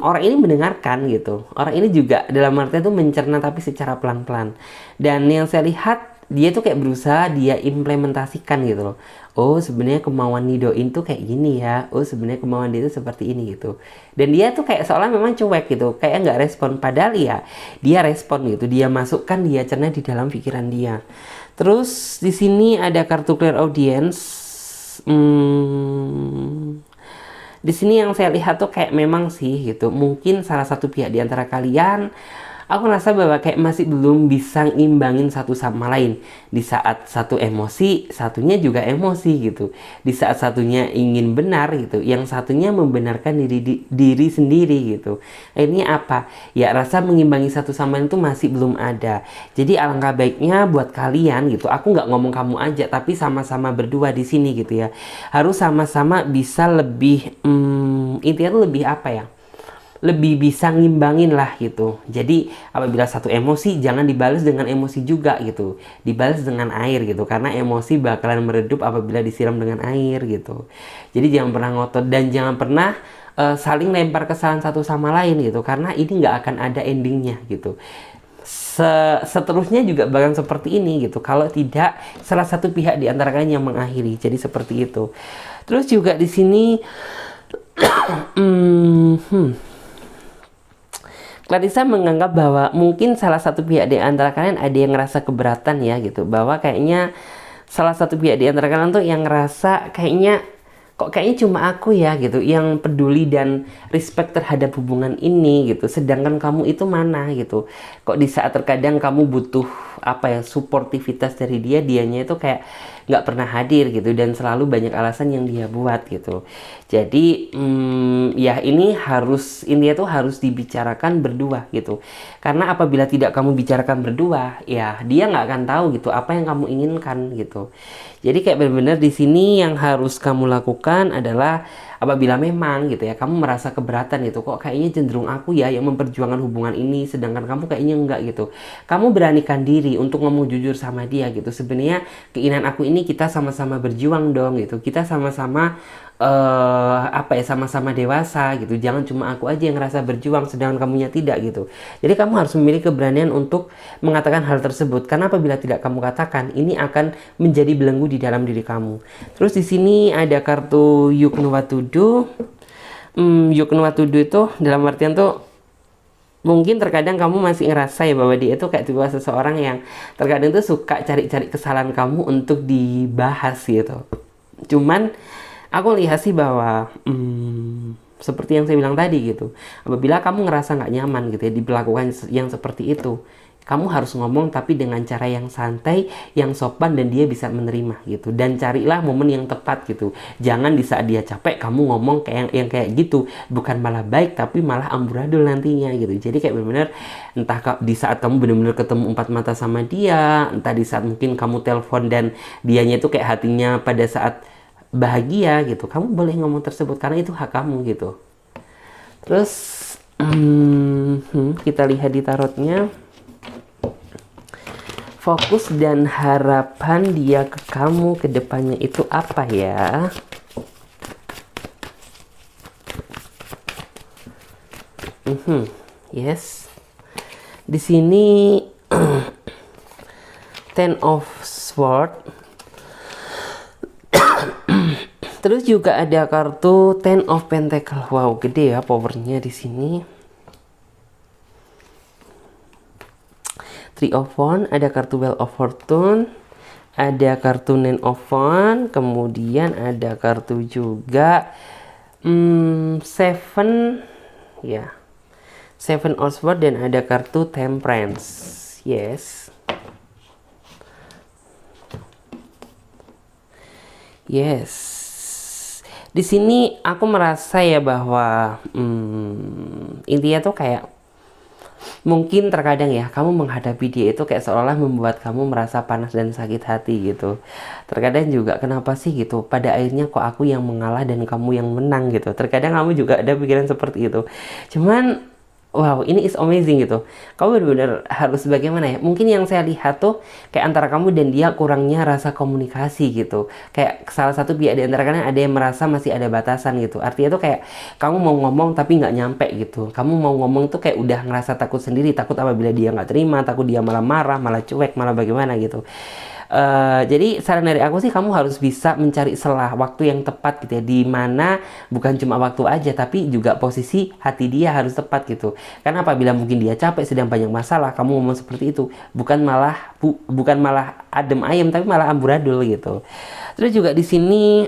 orang ini mendengarkan gitu. Orang ini juga dalam artian tuh mencerna tapi secara pelan-pelan. Dan yang saya lihat dia tuh kayak berusaha dia implementasikan gitu loh. Oh sebenarnya kemauan Nidoin tuh kayak gini ya. Oh sebenarnya kemauan dia tuh seperti ini gitu. Dan dia tuh kayak seolah memang cuek gitu, kayak nggak respon. Padahal ya dia respon gitu. Dia masukkan, dia cerna di dalam pikiran dia. Terus di sini ada kartu clear audience. Di sini yang saya lihat tuh kayak memang sih gitu. Mungkin salah satu pihak di antara kalian aku rasa bahwa kayak masih belum bisa ngimbangin satu sama lain. Di saat satu emosi, satunya juga emosi gitu. Di saat satunya ingin benar gitu, yang satunya membenarkan diri sendiri gitu. Akhirnya apa? Ya rasa mengimbangi satu sama lain itu masih belum ada. Jadi alangkah baiknya buat kalian gitu, aku nggak ngomong kamu aja, tapi sama-sama berdua di sini gitu ya. Harus sama-sama bisa lebih, intinya tuh lebih apa ya? Lebih bisa ngimbangin lah gitu. Jadi apabila satu emosi jangan dibalas dengan emosi juga gitu, dibalas dengan air gitu, karena emosi bakalan meredup apabila disiram dengan air gitu. Jadi jangan pernah ngotot dan jangan pernah saling lempar kesalahan satu sama lain gitu, karena ini nggak akan ada endingnya gitu. Seterusnya juga bakal seperti ini gitu, kalau tidak salah satu pihak di antara kalian yang mengakhiri. Jadi seperti itu. Terus juga di sini Clarissa menganggap bahwa mungkin salah satu pihak di antara kalian ada yang ngerasa keberatan ya gitu, bahwa kayaknya salah satu pihak di antara kalian tuh yang ngerasa kayaknya kok kayaknya cuma aku ya gitu yang peduli dan respect terhadap hubungan ini gitu, sedangkan kamu itu mana gitu. Kok di saat terkadang kamu butuh apa ya, suportivitas dari dia, dianya itu kayak nggak pernah hadir gitu, dan selalu banyak alasan yang dia buat gitu. Jadi ya ini harus, intinya tuh harus dibicarakan berdua gitu, karena apabila tidak kamu bicarakan berdua ya dia nggak akan tahu gitu apa yang kamu inginkan gitu. Jadi kayak benar-benar di sini yang harus kamu lakukan adalah apabila memang gitu ya kamu merasa keberatan gitu, kok kayaknya cenderung aku ya yang memperjuangkan hubungan ini sedangkan kamu kayaknya enggak gitu. Kamu beranikan diri untuk ngomong jujur sama dia gitu. Sebenarnya keinginan aku ini kita sama-sama berjuang dong gitu. Kita sama-sama apa ya, sama-sama dewasa gitu. Jangan cuma aku aja yang ngerasa berjuang sedangkan kamunya tidak gitu. Jadi kamu harus memiliki keberanian untuk mengatakan hal tersebut, karena apabila tidak kamu katakan ini akan menjadi belenggu di dalam diri kamu. Terus di sini ada kartu Yuknuwatudu. Yuknuwatudu itu dalam artian tuh mungkin terkadang kamu masih ngerasa ya bahwa dia itu kayak tipe seseorang yang terkadang tuh suka cari-cari kesalahan kamu untuk dibahas gitu. Cuman aku lihat sih bahwa seperti yang saya bilang tadi gitu, apabila kamu ngerasa nggak nyaman gitu ya diperlakukan yang seperti itu, kamu harus ngomong tapi dengan cara yang santai, yang sopan, dan dia bisa menerima gitu. Dan carilah momen yang tepat gitu. Jangan di saat dia capek kamu ngomong kayak yang kayak gitu, bukan malah baik tapi malah amburadul nantinya gitu. Jadi kayak benar-benar entah di saat kamu benar-benar ketemu empat mata sama dia, entah di saat mungkin kamu telepon dan dianya itu kayak hatinya pada saat bahagia gitu, kamu boleh ngomong tersebut karena itu hak kamu gitu. Terus kita lihat di tarotnya, fokus dan harapan dia ke kamu ke depannya itu apa ya? Yes. Di sini Ten of Swords. Terus juga ada kartu Ten of Pentacle. Wow, gede ya powernya di sini. Three of Wands, ada kartu Wheel of Fortune, ada kartu Nine of Wands, kemudian ada kartu juga Seven ya, Seven of Swords, dan ada kartu Temperance. Yes. Yes. Di sini aku merasa ya bahwa intinya tuh kayak mungkin terkadang ya kamu menghadapi dia itu kayak seolah membuat kamu merasa panas dan sakit hati gitu. Terkadang juga kenapa sih gitu, pada akhirnya kok aku yang mengalah dan kamu yang menang gitu. Terkadang kamu juga ada pikiran seperti itu. Cuman wow, ini is amazing gitu. Kamu benar-benar harus bagaimana ya? Mungkin yang saya lihat tuh kayak antara kamu dan dia kurangnya rasa komunikasi gitu. Kayak salah satu pihak di antara kalian ada yang merasa masih ada batasan gitu. Artinya tuh kayak kamu mau ngomong tapi nggak nyampe gitu. Kamu mau ngomong tuh kayak udah ngerasa takut sendiri, takut apabila dia nggak terima, takut dia malah marah, malah cuek, malah bagaimana gitu. Jadi saran dari aku sih kamu harus bisa mencari selah waktu yang tepat gitu ya, di mana bukan cuma waktu aja tapi juga posisi hati dia harus tepat gitu. Karena apabila mungkin dia capek sedang banyak masalah, kamu ngomong seperti itu bukan malah adem ayem tapi malah amburadul gitu. Terus juga di sini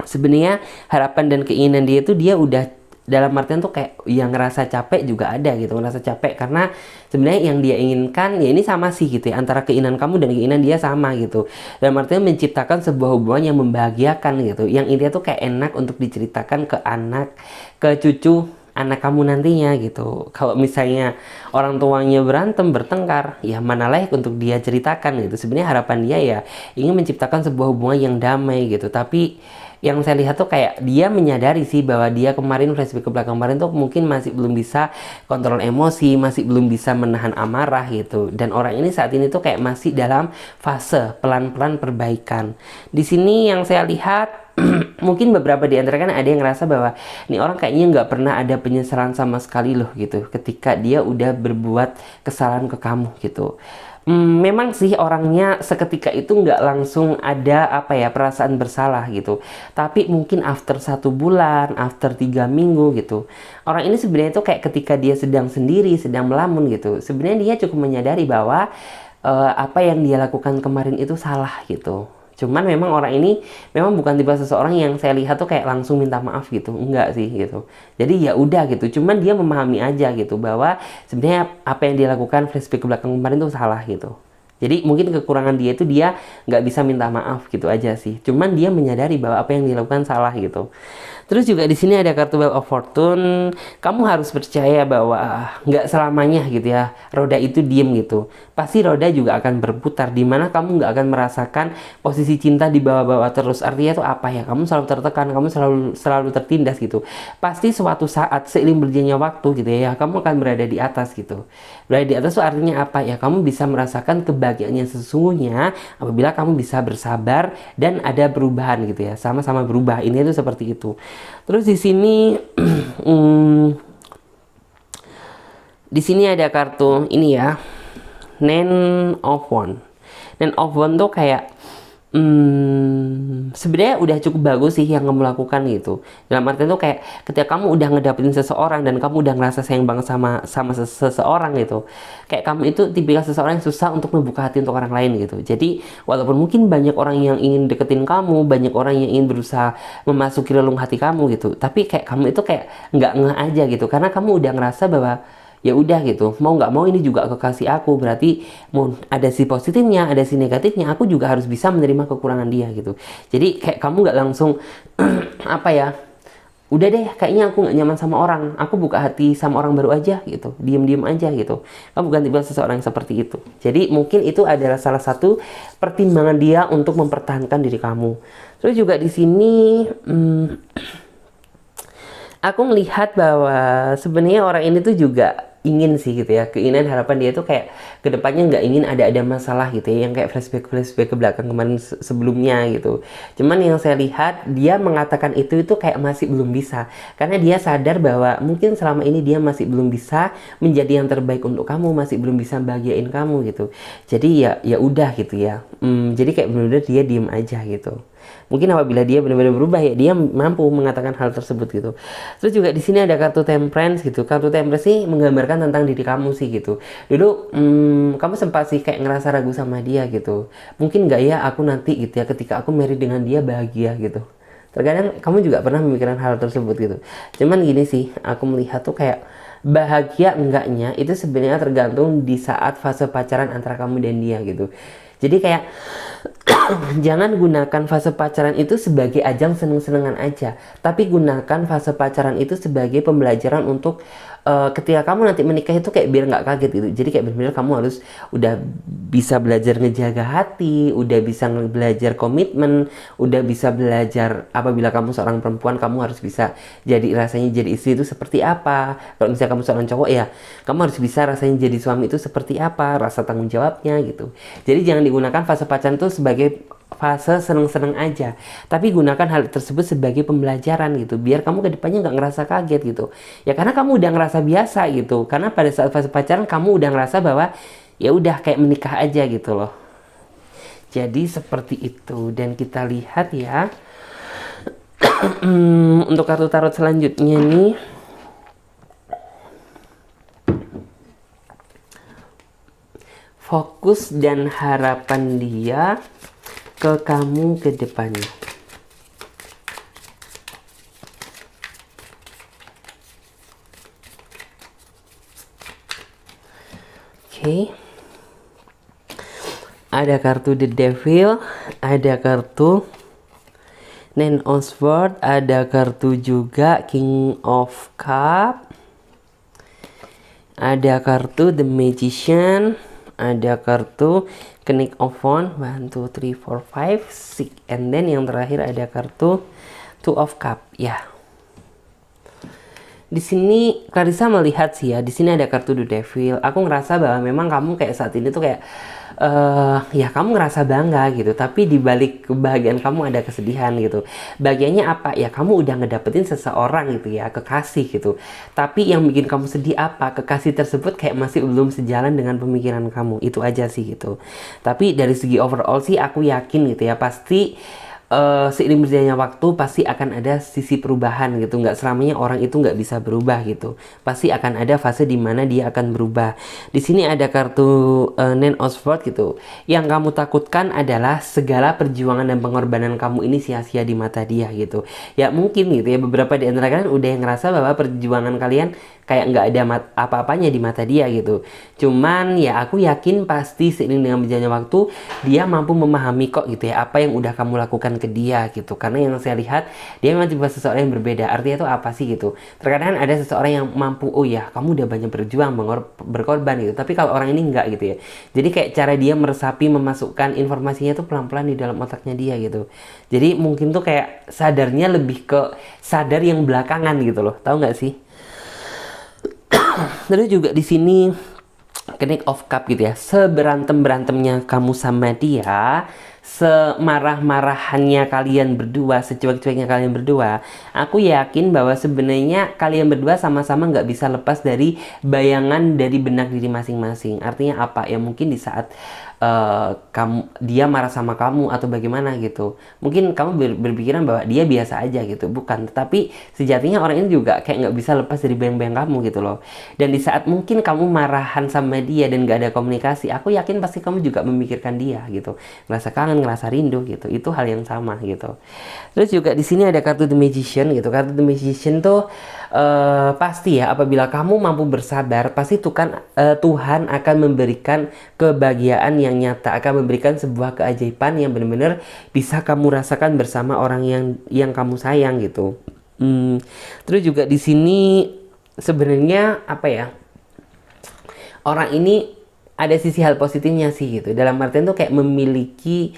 sebenarnya harapan dan keinginan dia itu dia udah dalam artian tuh kayak yang ngerasa capek juga ada gitu, ngerasa capek karena sebenarnya yang dia inginkan ya ini sama sih gitu ya, antara keinginan kamu dan keinginan dia sama gitu. Dalam artian menciptakan sebuah hubungan yang membahagiakan gitu, yang intinya tuh kayak enak untuk diceritakan ke anak, ke cucu anak kamu nantinya gitu. Kalau misalnya orang tuanya berantem, bertengkar, ya mana layak untuk dia ceritakan gitu. Sebenarnya harapan dia ya ingin menciptakan sebuah hubungan yang damai gitu. Tapi yang saya lihat tuh kayak dia menyadari sih bahwa dia kemarin, flashback ke belakang kemarin tuh mungkin masih belum bisa kontrol emosi, masih belum bisa menahan amarah gitu. Dan orang ini saat ini tuh kayak masih dalam fase pelan-pelan perbaikan. Di sini yang saya lihat mungkin beberapa di antara kan ada yang ngerasa bahwa ini orang kayaknya nggak pernah ada penyesalan sama sekali loh gitu ketika dia udah berbuat kesalahan ke kamu gitu. Memang sih orangnya seketika itu nggak langsung ada apa ya perasaan bersalah gitu, tapi mungkin after 1 bulan, after 3 minggu gitu, orang ini sebenarnya tuh kayak ketika dia sedang sendiri, sedang melamun gitu, sebenarnya dia cukup menyadari bahwa apa yang dia lakukan kemarin itu salah gitu. Cuman memang orang ini memang bukan tipe seseorang yang saya lihat tuh kayak langsung minta maaf gitu, enggak sih gitu. Jadi ya udah gitu, cuman dia memahami aja gitu bahwa sebenarnya apa yang dia lakukan flashback ke belakang kemarin tuh salah gitu. Jadi mungkin kekurangan dia itu dia nggak bisa minta maaf gitu aja sih. Cuman dia menyadari bahwa apa yang dilakukan salah gitu. Terus juga di sini ada kartu Wheel of Fortune. Kamu harus percaya bahwa nggak selamanya gitu ya roda itu diem gitu. Pasti roda juga akan berputar. Dimana kamu nggak akan merasakan posisi cinta di bawah-bawah terus. Artinya itu apa ya? Kamu selalu tertekan, kamu selalu tertindas gitu. Pasti suatu saat seiring berjalannya waktu gitu ya, kamu akan berada di atas gitu. Berada di atas itu artinya apa ya? Kamu bisa merasakan kebahagiaan yang sesungguhnya apabila kamu bisa bersabar dan ada perubahan gitu ya. Sama-sama berubah. Ini itu seperti itu. Terus di sini di sini ada kartu ini ya, Nine of Wands. Nine of Wands tuh kayak sebenarnya udah cukup bagus sih yang kamu lakukan gitu. Dalam artian tuh kayak ketika kamu udah ngedapetin seseorang dan kamu udah ngerasa sayang banget sama seseorang gitu, kayak kamu itu tipikal seseorang yang susah untuk membuka hati untuk orang lain gitu. Jadi walaupun mungkin banyak orang yang ingin deketin kamu, banyak orang yang ingin berusaha memasuki relung hati kamu gitu, tapi kayak kamu itu kayak nggak ngeh aja gitu, karena kamu udah ngerasa bahwa ya udah gitu, mau nggak mau ini juga kekasih aku, berarti mau ada si positifnya, ada si negatifnya, aku juga harus bisa menerima kekurangan dia gitu. Jadi kayak kamu nggak langsung apa ya, udah deh kayaknya aku nggak nyaman sama orang, aku buka hati sama orang baru aja gitu, diem-diem aja gitu. Kamu bukan tipe seseorang yang seperti itu. Jadi mungkin itu adalah salah satu pertimbangan dia untuk mempertahankan diri kamu. Terus juga di sini aku melihat bahwa sebenarnya orang ini tuh juga ingin sih gitu ya, keinginan harapan dia tuh kayak kedepannya nggak ingin ada masalah gitu ya, yang kayak flashback ke belakang kemarin sebelumnya gitu. Cuman yang saya lihat dia mengatakan itu kayak masih belum bisa, karena dia sadar bahwa mungkin selama ini dia masih belum bisa menjadi yang terbaik untuk kamu, masih belum bisa bahagiain kamu gitu. Jadi ya udah gitu ya. Jadi kayak benar-benar dia diem aja gitu. Mungkin apabila dia benar-benar berubah ya dia mampu mengatakan hal tersebut gitu. Terus juga di sini ada kartu Temperance gitu. Kartu Temperance sih menggambarkan tentang diri kamu sih gitu. Dulu kamu sempat sih kayak ngerasa ragu sama dia gitu. Mungkin nggak ya aku nanti gitu ya ketika aku married dengan dia bahagia gitu. Terkadang kamu juga pernah memikirkan hal tersebut gitu. Cuman gini sih, aku melihat tuh kayak bahagia enggaknya itu sebenarnya tergantung di saat fase pacaran antara kamu dan dia gitu. Jadi kayak jangan gunakan fase pacaran itu sebagai ajang seneng-senengan aja, tapi gunakan fase pacaran itu sebagai pembelajaran untuk ketika kamu nanti menikah itu kayak biar nggak kaget gitu. Jadi kayak benar-benar kamu harus udah bisa belajar ngejaga hati, udah bisa belajar komitmen, udah bisa belajar apabila kamu seorang perempuan kamu harus bisa jadi rasanya jadi istri itu seperti apa. Kalau misalnya kamu seorang cowok ya kamu harus bisa rasanya jadi suami itu seperti apa, rasa tanggung jawabnya gitu. Jadi jangan digunakan fase pacaran itu sebagai fase seneng-seneng aja, tapi gunakan hal tersebut sebagai pembelajaran gitu, biar kamu kedepannya nggak ngerasa kaget gitu ya, karena kamu udah ngerasa biasa gitu, karena pada saat fase pacaran kamu udah ngerasa bahwa ya udah kayak menikah aja gitu loh. Jadi seperti itu, dan kita lihat ya untuk kartu tarot selanjutnya nih. Fokus dan harapan dia ke kamu ke depannya. Oke. Ada kartu The Devil, ada kartu Nine of Swords, ada kartu juga King of Cup, ada kartu The Magician, ada kartu Knight of Wands, 1, 2, 3, 4, 5, 6, and then yang terakhir ada kartu Two of Cup. Ya. Di sini Clarissa melihat sih ya, di sini ada kartu The Devil. Aku ngerasa bahwa memang kamu kayak saat ini tuh kayak ya kamu ngerasa bangga gitu, tapi di balik kebahagiaan kamu ada kesedihan gitu. Bagiannya apa? Ya kamu udah ngedapetin seseorang gitu ya, kekasih gitu. Tapi yang bikin kamu sedih apa? Kekasih tersebut kayak masih belum sejalan dengan pemikiran kamu. Itu aja sih gitu. Tapi dari segi overall sih aku yakin gitu ya, pasti seiring berjalannya waktu pasti akan ada sisi perubahan gitu. Nggak selamanya orang itu nggak bisa berubah gitu. Pasti akan ada fase di mana dia akan berubah. Di sini ada kartu Nine of Swords gitu. Yang kamu takutkan adalah segala perjuangan dan pengorbanan kamu ini sia-sia di mata dia gitu. Ya mungkin gitu ya, beberapa di antara kalian udah yang ngerasa bahwa perjuangan kalian kayak nggak ada apa-apanya di mata dia gitu. Cuman ya aku yakin pasti seiring dengan berjalannya waktu dia mampu memahami kok gitu ya apa yang udah kamu lakukan ke dia gitu. Karena yang saya lihat dia memang tipe seseorang yang berbeda. Artinya itu apa sih gitu. Terkadang ada seseorang yang mampu, oh ya kamu udah banyak berjuang berkorban gitu, tapi kalau orang ini enggak gitu ya. Jadi kayak cara dia meresapi, memasukkan informasinya tuh pelan-pelan di dalam otaknya dia gitu. Jadi mungkin tuh kayak sadarnya lebih ke sadar yang belakangan gitu loh, tahu nggak sih? Terus juga di sini Knight of Cup gitu ya. Seberantem-berantemnya kamu sama dia, semarah-marahannya kalian berdua, secuek-cueknya kalian berdua, aku yakin bahwa sebenarnya kalian berdua sama-sama nggak bisa lepas dari bayangan dari benak diri masing-masing. Artinya apa? Ya mungkin di saat dia marah sama kamu atau bagaimana gitu, mungkin kamu berpikiran bahwa dia biasa aja gitu, bukan, tetapi sejatinya orang ini juga kayak nggak bisa lepas dari bayang-bayang kamu gitu loh. Dan di saat mungkin kamu marahan sama dia dan nggak ada komunikasi, aku yakin pasti kamu juga memikirkan dia gitu, ngerasa kangen, ngerasa rindu gitu. Itu hal yang sama gitu. Terus juga di sini ada kartu The Magician gitu. Kartu The Magician tuh pasti ya, apabila kamu mampu bersabar, pasti Tuhan akan memberikan kebahagiaan yang nyata, akan memberikan sebuah keajaiban yang benar-benar bisa kamu rasakan bersama orang yang kamu sayang gitu. Terus juga di sini sebenarnya apa ya, orang ini ada sisi hal positifnya sih gitu. Dalam artian tuh kayak memiliki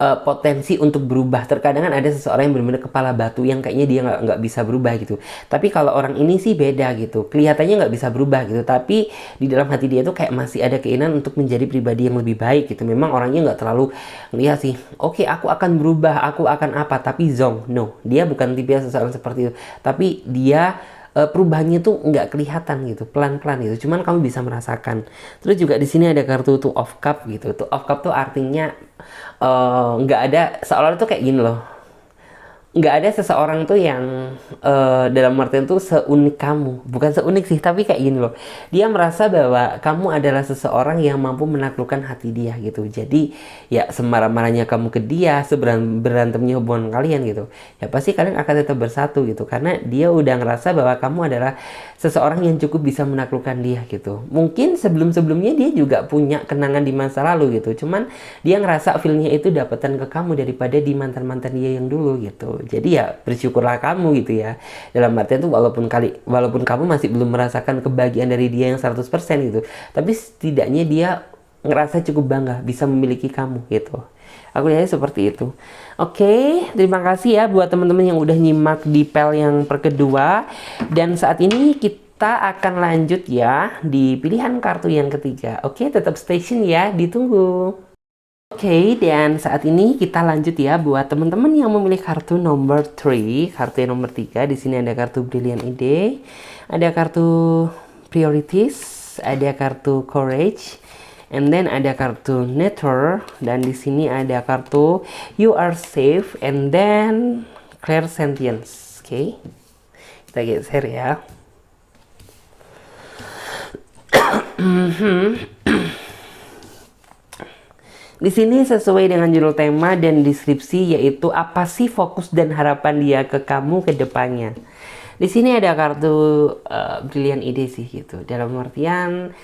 potensi untuk berubah. Terkadang kan ada seseorang yang benar-benar kepala batu yang kayaknya dia nggak bisa berubah gitu. Tapi kalau orang ini sih beda gitu. Kelihatannya nggak bisa berubah gitu. Tapi di dalam hati dia tuh kayak masih ada keinginan untuk menjadi pribadi yang lebih baik gitu. Memang orangnya nggak terlalu lihat sih, oke, aku akan berubah, aku akan apa. Tapi zong, no. Dia bukan tipe seseorang seperti itu. Tapi dia perubahannya tuh nggak kelihatan gitu, pelan-pelan gitu. Cuman kamu bisa merasakan. Terus juga di sini ada kartu Two of Cup gitu. Two of Cup tuh artinya nggak ada, seolah-olah tuh kayak gini loh, nggak ada seseorang tuh yang dalam artian tuh seunik kamu. Bukan seunik sih, tapi kayak gini loh, dia merasa bahwa kamu adalah seseorang yang mampu menaklukkan hati dia gitu. Jadi ya semarah-marahnya kamu ke dia, seberantemnya hubungan kalian gitu, ya pasti kalian akan tetap bersatu gitu. Karena dia udah ngerasa bahwa kamu adalah seseorang yang cukup bisa menaklukkan dia gitu. Mungkin sebelum-sebelumnya dia juga punya kenangan di masa lalu gitu, cuman dia ngerasa feelnya itu dapatan ke kamu daripada di mantan-mantan dia yang dulu gitu. Jadi ya bersyukurlah kamu gitu ya. Dalam artian tuh walaupun kamu masih belum merasakan kebahagiaan dari dia yang 100% gitu, tapi setidaknya dia ngerasa cukup bangga bisa memiliki kamu gitu. Aku lihatnya seperti itu. Oke, terima kasih ya buat teman-teman yang udah nyimak di pel yang kedua. Dan saat ini kita akan lanjut ya di pilihan kartu yang ketiga. Oke, tetap stay tune ya, ditunggu. Oke, dan saat ini kita lanjut ya buat teman-teman yang memilih kartu nomor 3, kartu yang nomor 3. Di sini ada kartu Brilliant Idea, ada kartu Priorities, ada kartu Courage, and then ada kartu Nature, dan di sini ada kartu You Are Safe, and then Clear Sentience. Oke, kita geser ya. Di sini sesuai dengan judul tema dan deskripsi, yaitu apa sih fokus dan harapan dia ke kamu ke depannya. Di sini ada kartu Brilliant Idea sih gitu. Dalam artian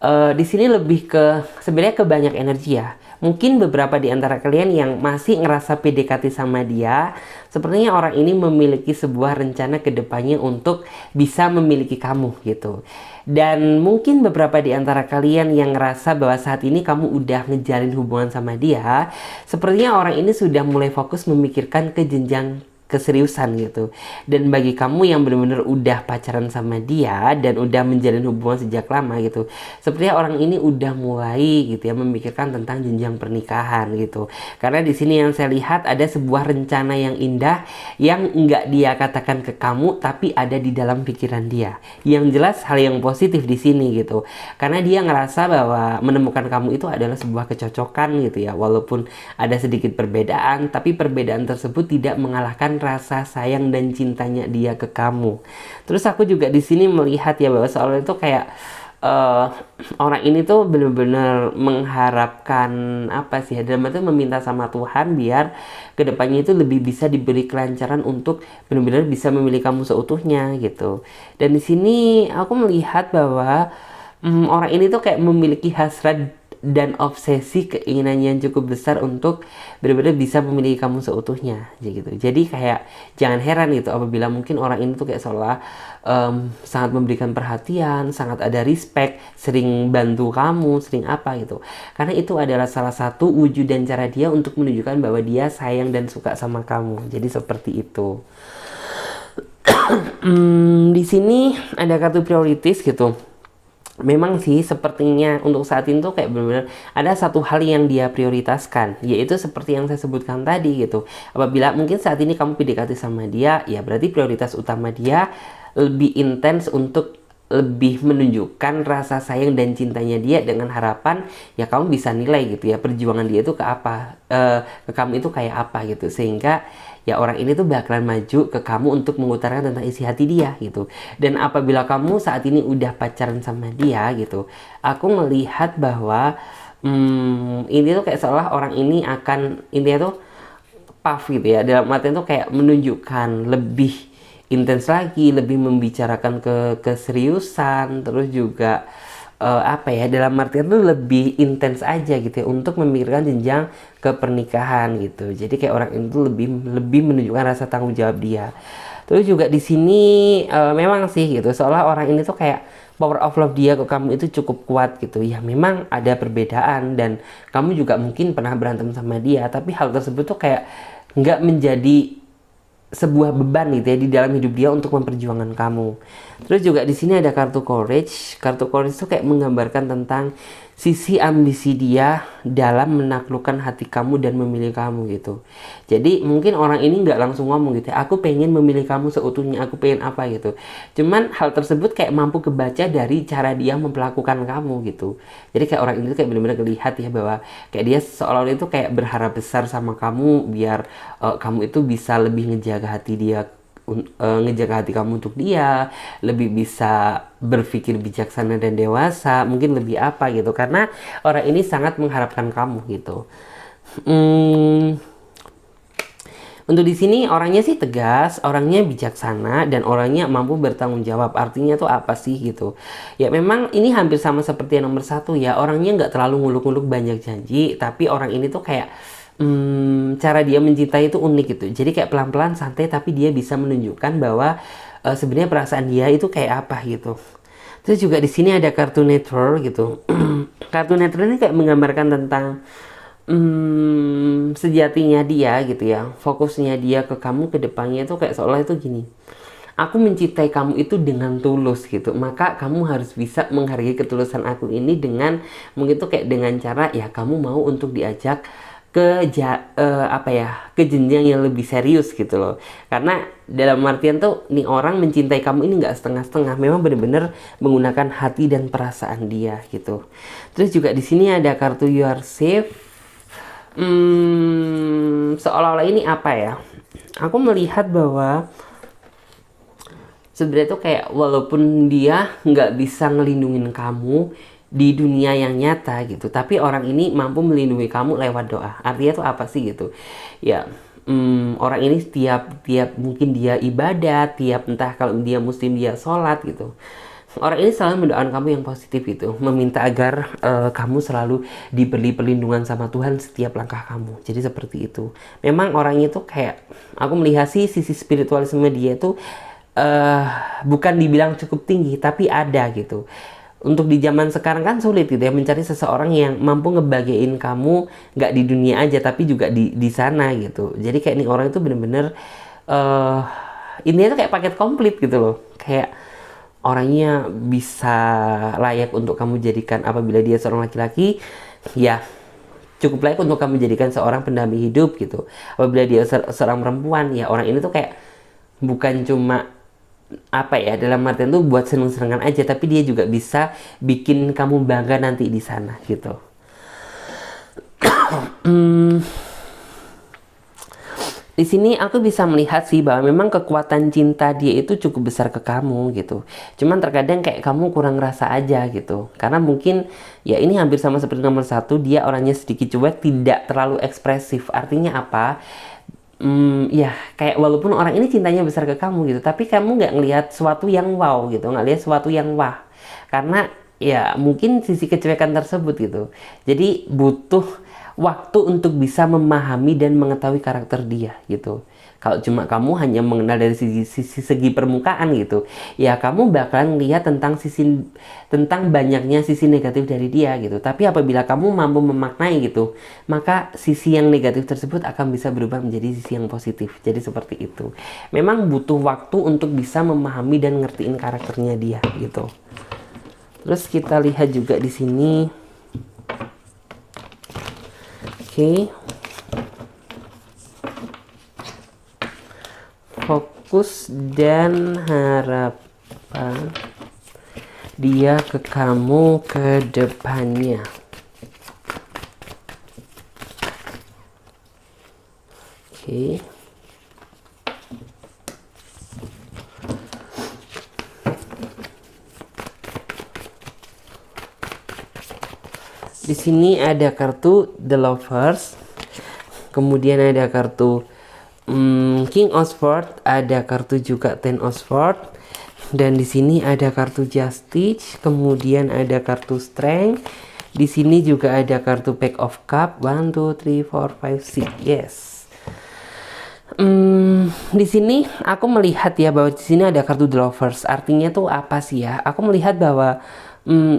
Di sini lebih ke sebenarnya ke banyak energi ya. Mungkin beberapa di antara kalian yang masih ngerasa PDKT sama dia, sepertinya orang ini memiliki sebuah rencana ke depannya untuk bisa memiliki kamu gitu. Dan mungkin beberapa di antara kalian yang ngerasa bahwa saat ini kamu udah ngejalin hubungan sama dia, sepertinya orang ini sudah mulai fokus memikirkan ke jenjang keseriusan gitu. Dan bagi kamu yang benar-benar udah pacaran sama dia dan udah menjalin hubungan sejak lama gitu, sepertinya orang ini udah mulai gitu ya memikirkan tentang jenjang pernikahan gitu. Karena di sini yang saya lihat ada sebuah rencana yang indah yang nggak dia katakan ke kamu tapi ada di dalam pikiran dia. Yang jelas hal yang positif di sini gitu. Karena dia ngerasa bahwa menemukan kamu itu adalah sebuah kecocokan gitu ya. Walaupun ada sedikit perbedaan, tapi perbedaan tersebut tidak mengalahkan rasa sayang dan cintanya dia ke kamu. Terus aku juga di sini melihat ya bahwa seolah itu kayak orang ini tuh benar-benar mengharapkan apa sih ya, dalam arti meminta sama Tuhan biar kedepannya itu lebih bisa diberi kelancaran untuk benar-benar bisa memilih kamu seutuhnya gitu. Dan di sini aku melihat bahwa orang ini tuh kayak memiliki hasrat dan obsesi keinginan yang cukup besar untuk benar-benar bisa memiliki kamu seutuhnya gitu. Jadi kayak jangan heran gitu apabila mungkin orang ini tuh kayak seolah sangat memberikan perhatian, sangat ada respect, sering bantu kamu, sering apa gitu. Karena itu adalah salah satu wujud dan cara dia untuk menunjukkan bahwa dia sayang dan suka sama kamu. Jadi seperti itu. Di sini ada kartu prioritas gitu. Memang sih sepertinya untuk saat ini tuh kayak benar-benar ada satu hal yang dia prioritaskan, yaitu seperti yang saya sebutkan tadi gitu. Apabila mungkin saat ini kamu PDKT sama dia, ya berarti prioritas utama dia lebih intens untuk lebih menunjukkan rasa sayang dan cintanya dia dengan harapan ya kamu bisa nilai gitu ya perjuangan dia itu ke apa, ke kamu itu kayak apa gitu, sehingga ya orang ini tuh bakalan maju ke kamu untuk mengutarakan tentang isi hati dia gitu. Dan apabila kamu saat ini udah pacaran sama dia gitu, aku melihat bahwa ini tuh kayak seolah orang ini akan intinya tuh puff gitu ya, dalam artian tuh kayak menunjukkan lebih intens lagi, lebih membicarakan keseriusan, terus juga apa ya, dalam artian tuh lebih intens aja gitu ya untuk memikirkan jenjang ke pernikahan gitu. Jadi kayak orang itu lebih menunjukkan rasa tanggung jawab dia. Terus juga di sini memang sih gitu seolah orang ini tuh kayak power of love dia ke kamu itu cukup kuat gitu ya. Memang ada perbedaan dan kamu juga mungkin pernah berantem sama dia, tapi hal tersebut tuh kayak nggak menjadi sebuah beban gitu ya di dalam hidup dia untuk memperjuangkan kamu. Terus juga di sini ada kartu courage. Kartu courage itu kayak menggambarkan tentang sisi ambisi dia dalam menaklukkan hati kamu dan memilih kamu gitu. Jadi mungkin orang ini nggak langsung ngomong gitu ya, aku pengen memilih kamu seutuhnya, aku pengen apa gitu. Cuman hal tersebut kayak mampu kebaca dari cara dia memperlakukan kamu gitu. Jadi kayak orang ini tuh kayak benar-benar kelihatan ya bahwa kayak dia seolah-olah itu kayak berharap besar sama kamu biar kamu itu bisa lebih ngejaga hati dia, ngejaga hati kamu untuk dia, lebih bisa berpikir bijaksana dan dewasa, mungkin lebih apa gitu, karena orang ini sangat mengharapkan kamu gitu. Untuk di sini orangnya sih tegas, orangnya bijaksana, dan orangnya mampu bertanggung jawab. Artinya tuh apa sih gitu? Ya memang ini hampir sama seperti yang nomor satu ya. Orangnya nggak terlalu nguluk-nguluk banyak janji, tapi orang ini tuh kayak cara dia mencintai itu unik gitu. Jadi kayak pelan-pelan santai tapi dia bisa menunjukkan bahwa sebenarnya perasaan dia itu kayak apa gitu. Terus juga di sini ada kartu network gitu. Kartu network ini kayak menggambarkan tentang sejatinya dia gitu ya. Fokusnya dia ke kamu ke depannya itu kayak seolah itu gini. Aku mencintai kamu itu dengan tulus gitu. Maka kamu harus bisa menghargai ketulusan aku ini dengan mungkin tuh kayak dengan cara ya kamu mau untuk diajak ke ke jenjang yang lebih serius gitu loh. Karena dalam artian tuh nih orang mencintai kamu ini nggak setengah-setengah, memang benar-benar menggunakan hati dan perasaan dia gitu. Terus juga di sini ada kartu you are safe. Seolah-olah ini apa ya, aku melihat bahwa sebenarnya tuh kayak walaupun dia nggak bisa ngelindungin kamu di dunia yang nyata gitu, tapi orang ini mampu melindungi kamu lewat doa. Artinya tuh apa sih gitu ya, orang ini tiap mungkin dia ibadah, tiap entah kalau dia muslim dia sholat gitu, Orang ini selalu mendoakan kamu yang positif itu, meminta agar kamu selalu diberi perlindungan sama Tuhan setiap langkah kamu. Jadi seperti itu. Memang orangnya itu kayak, aku melihat sih sisi spiritualisme dia itu bukan dibilang cukup tinggi, tapi ada gitu. Untuk di zaman sekarang kan sulit gitu ya, mencari seseorang yang mampu ngebahagiain kamu, nggak di dunia aja tapi juga di sana gitu. Jadi kayak nih orang itu bener-bener ini tuh kayak paket komplit gitu loh. Kayak orangnya bisa layak untuk kamu jadikan, apabila dia seorang laki-laki ya cukup layak untuk kamu jadikan seorang pendamping hidup gitu. Apabila dia seorang perempuan, ya orang ini tuh kayak bukan cuma apa ya, dalam artian tuh buat seneng-senengan aja, tapi dia juga bisa bikin kamu bangga nanti di sana gitu. Di sini aku bisa melihat sih bahwa memang kekuatan cinta dia itu cukup besar ke kamu gitu. Cuman terkadang kayak kamu kurang rasa aja gitu. Karena mungkin ya ini hampir sama seperti nomor 1, dia orangnya sedikit cuek, tidak terlalu ekspresif. Artinya apa? Ya kayak walaupun orang ini cintanya besar ke kamu gitu, tapi kamu nggak ngelihat sesuatu yang wow gitu, nggak lihat sesuatu yang wah. Karena ya mungkin sisi kecuekan tersebut gitu. Jadi butuh waktu untuk bisa memahami dan mengetahui karakter dia gitu. Kalau cuma kamu hanya mengenal dari segi permukaan gitu, ya kamu bakalan lihat tentang banyaknya sisi negatif dari dia gitu. Tapi apabila kamu mampu memaknai gitu, maka sisi yang negatif tersebut akan bisa berubah menjadi sisi yang positif. Jadi seperti itu. Memang butuh waktu untuk bisa memahami dan ngertiin karakternya dia gitu. Terus kita lihat juga di sini. Oke. Fokus dan harapan dia ke kamu ke depannya. Oke. Di sini ada kartu The Lovers, kemudian ada kartu King of Swords, ada kartu juga Ten of Swords, dan di sini ada kartu Justice, kemudian ada kartu Strength. Di sini juga ada kartu Pack of Cup, 1, 2, 3, 4, 5, 6. Yes. Di sini aku melihat ya bahwa di sini ada kartu The Lovers. Artinya tuh apa sih ya? Aku melihat bahwa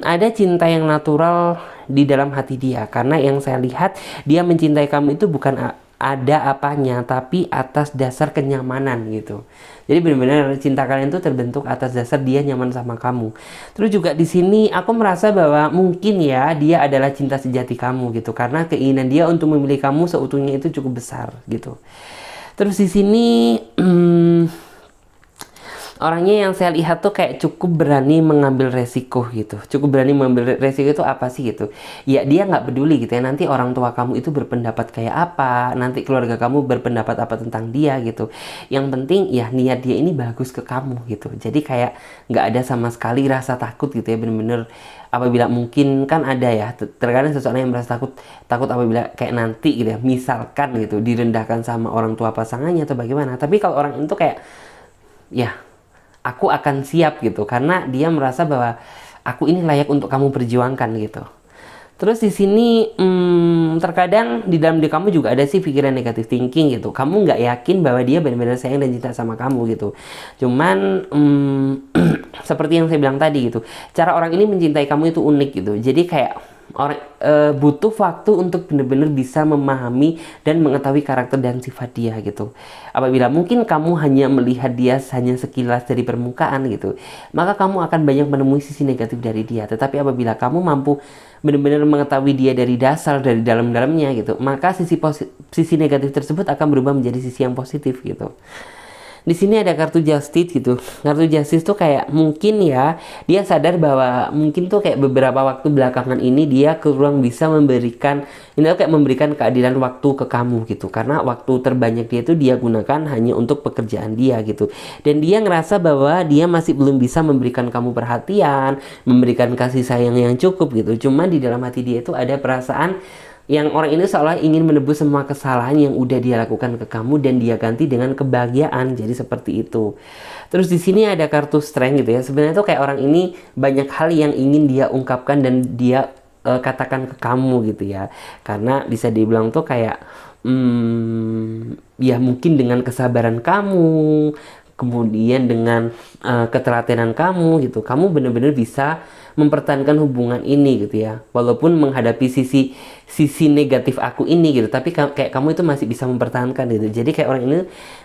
ada cinta yang natural di dalam hati dia, karena yang saya lihat dia mencintai kamu itu bukan ada apanya, tapi atas dasar kenyamanan gitu. Jadi benar-benar cinta kalian itu terbentuk atas dasar dia nyaman sama kamu. Terus juga di sini aku merasa bahwa mungkin ya dia adalah cinta sejati kamu gitu, karena keinginan dia untuk memilih kamu seutuhnya itu cukup besar gitu. Terus di sini orangnya yang saya lihat tuh kayak cukup berani mengambil resiko gitu. Cukup berani mengambil resiko itu apa sih gitu? Ya dia nggak peduli gitu ya, nanti orang tua kamu itu berpendapat kayak apa, nanti keluarga kamu berpendapat apa tentang dia gitu. Yang penting ya niat dia ini bagus ke kamu gitu. Jadi kayak nggak ada sama sekali rasa takut gitu ya, bener-bener. Apabila mungkin kan ada ya, terkadang seseorang yang merasa takut apabila kayak nanti gitu ya, misalkan gitu direndahkan sama orang tua pasangannya atau bagaimana. Tapi kalau orang itu kayak ya aku akan siap gitu, karena dia merasa bahwa aku ini layak untuk kamu perjuangkan gitu. Terus di sini terkadang di dalam diri kamu juga ada sih pikiran negatif thinking gitu. Kamu nggak yakin bahwa dia benar-benar sayang dan cinta sama kamu gitu. Cuman seperti yang saya bilang tadi gitu, cara orang ini mencintai kamu itu unik gitu. Jadi kayak orang butuh waktu untuk benar-benar bisa memahami dan mengetahui karakter dan sifat dia gitu. Apabila mungkin kamu hanya melihat dia hanya sekilas dari permukaan gitu, maka kamu akan banyak menemui sisi negatif dari dia. Tetapi apabila kamu mampu benar-benar mengetahui dia dari dasar, dari dalam-dalamnya gitu, maka sisi negatif tersebut akan berubah menjadi sisi yang positif gitu. Di sini ada kartu Justice gitu. Kartu Justice tuh kayak mungkin ya dia sadar bahwa mungkin tuh kayak beberapa waktu belakangan ini dia kurang bisa memberikan, ini tuh kayak memberikan keadilan waktu ke kamu gitu. Karena waktu terbanyak dia tuh dia gunakan hanya untuk pekerjaan dia gitu. Dan dia ngerasa bahwa dia masih belum bisa memberikan kamu perhatian, memberikan kasih sayang yang cukup gitu. Cuman di dalam hati dia itu ada perasaan yang orang ini seolah ingin menebus semua kesalahan yang udah dia lakukan ke kamu dan dia ganti dengan kebahagiaan. Jadi seperti itu. Terus di sini ada kartu strength gitu ya. Sebenarnya tuh kayak orang ini banyak hal yang ingin dia ungkapkan dan dia katakan ke kamu gitu ya. Karena bisa dibilang tuh kayak ya mungkin dengan kesabaran kamu, kemudian dengan ketelatenan kamu gitu, kamu benar-benar bisa mempertahankan hubungan ini gitu ya, walaupun menghadapi sisi negatif aku ini gitu, tapi kayak kamu itu masih bisa mempertahankan gitu. Jadi kayak orang ini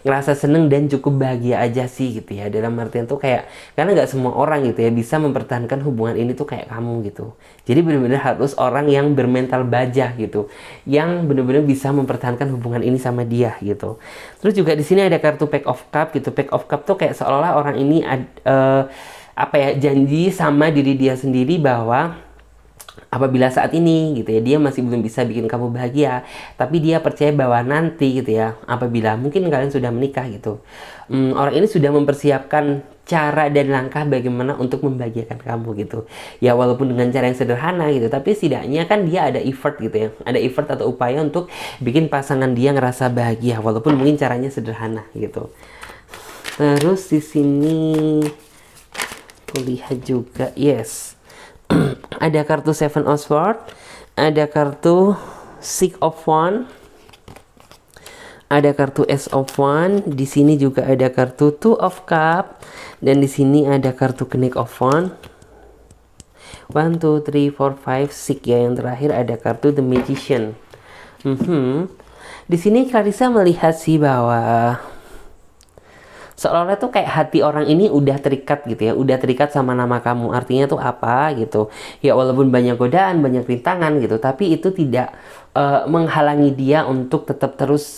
ngerasa seneng dan cukup bahagia aja sih gitu ya, dalam artian tuh kayak karena nggak semua orang gitu ya bisa mempertahankan hubungan ini tuh kayak kamu gitu. Jadi benar-benar harus orang yang bermental baja gitu, yang benar-benar bisa mempertahankan hubungan ini sama dia gitu. Terus juga di sini ada kartu Pack of Cup gitu. Pack of Cup tuh kayak seolah-olah orang ini apa ya, janji sama diri dia sendiri bahwa apabila saat ini gitu ya dia masih belum bisa bikin kamu bahagia, tapi dia percaya bahwa nanti gitu ya, apabila mungkin kalian sudah menikah gitu, orang ini sudah mempersiapkan cara dan langkah bagaimana untuk membahagiakan kamu gitu ya, walaupun dengan cara yang sederhana gitu, tapi setidaknya kan dia ada effort gitu ya, ada effort atau upaya untuk bikin pasangan dia ngerasa bahagia walaupun mungkin caranya sederhana gitu. Terus di sini lihat juga, yes, ada kartu Seven of Swords, ada kartu Six of Wands, ada kartu Ace of Wands, di sini juga ada kartu Two of Cups, dan di sini ada kartu Knight of Wands. 1, 2, 3, 4, 5, 6 ya, yang terakhir ada kartu The Magician. Di sini Clarissa melihat sih bahwa seolah-olah tuh kayak hati orang ini udah terikat gitu ya, udah terikat sama nama kamu. Artinya tuh apa gitu ya, walaupun banyak godaan, banyak rintangan gitu, tapi itu tidak menghalangi dia untuk tetap terus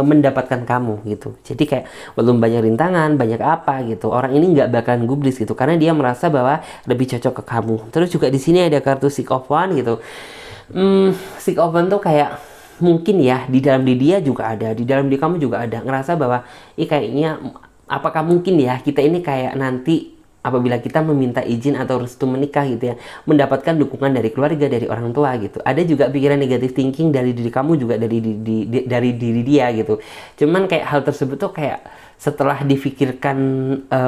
mendapatkan kamu gitu. Jadi kayak walaupun banyak rintangan, banyak apa gitu, orang ini nggak bakalan gubris gitu, karena dia merasa bahwa lebih cocok ke kamu. Terus juga di sini ada kartu Six of Wands gitu. Six of Wands tuh kayak mungkin ya di dalam diri dia juga ada, di dalam diri kamu juga ada, ngerasa bahwa kayaknya apakah mungkin ya kita ini kayak nanti apabila kita meminta izin atau restu menikah gitu ya, mendapatkan dukungan dari keluarga, dari orang tua gitu. Ada juga pikiran negatif thinking dari diri kamu juga, dari diri dia gitu. Cuman kayak hal tersebut tuh kayak setelah difikirkan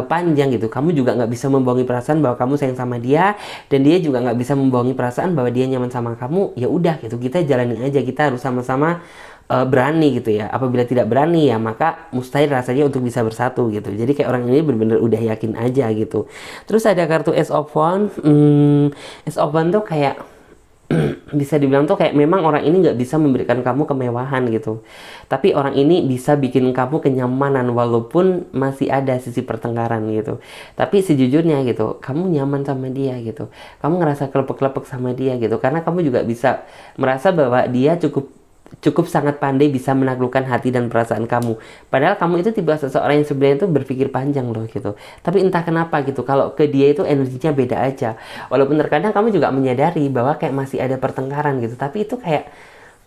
panjang gitu, kamu juga nggak bisa membohongi perasaan bahwa kamu sayang sama dia, dan dia juga nggak bisa membohongi perasaan bahwa dia nyaman sama kamu. Ya udah gitu, kita jalani aja, kita harus sama-sama berani gitu ya. Apabila tidak berani ya maka mustahil rasanya untuk bisa bersatu gitu. Jadi kayak orang ini benar-benar udah yakin aja gitu. Terus ada kartu Ace of Wands. Ace of Wands tuh kayak bisa dibilang tuh kayak memang orang ini nggak bisa memberikan kamu kemewahan gitu, tapi orang ini bisa bikin kamu kenyamanan walaupun masih ada sisi pertengkaran gitu. Tapi sejujurnya gitu, kamu nyaman sama dia gitu, kamu ngerasa kelepek-kelepek sama dia gitu, karena kamu juga bisa merasa bahwa dia cukup sangat pandai bisa menaklukkan hati dan perasaan kamu. Padahal kamu itu tipe seseorang yang sebenarnya itu berpikir panjang loh gitu. Tapi entah kenapa gitu, kalau ke dia itu energinya beda aja. Walaupun terkadang kamu juga menyadari bahwa kayak masih ada pertengkaran gitu, tapi itu kayak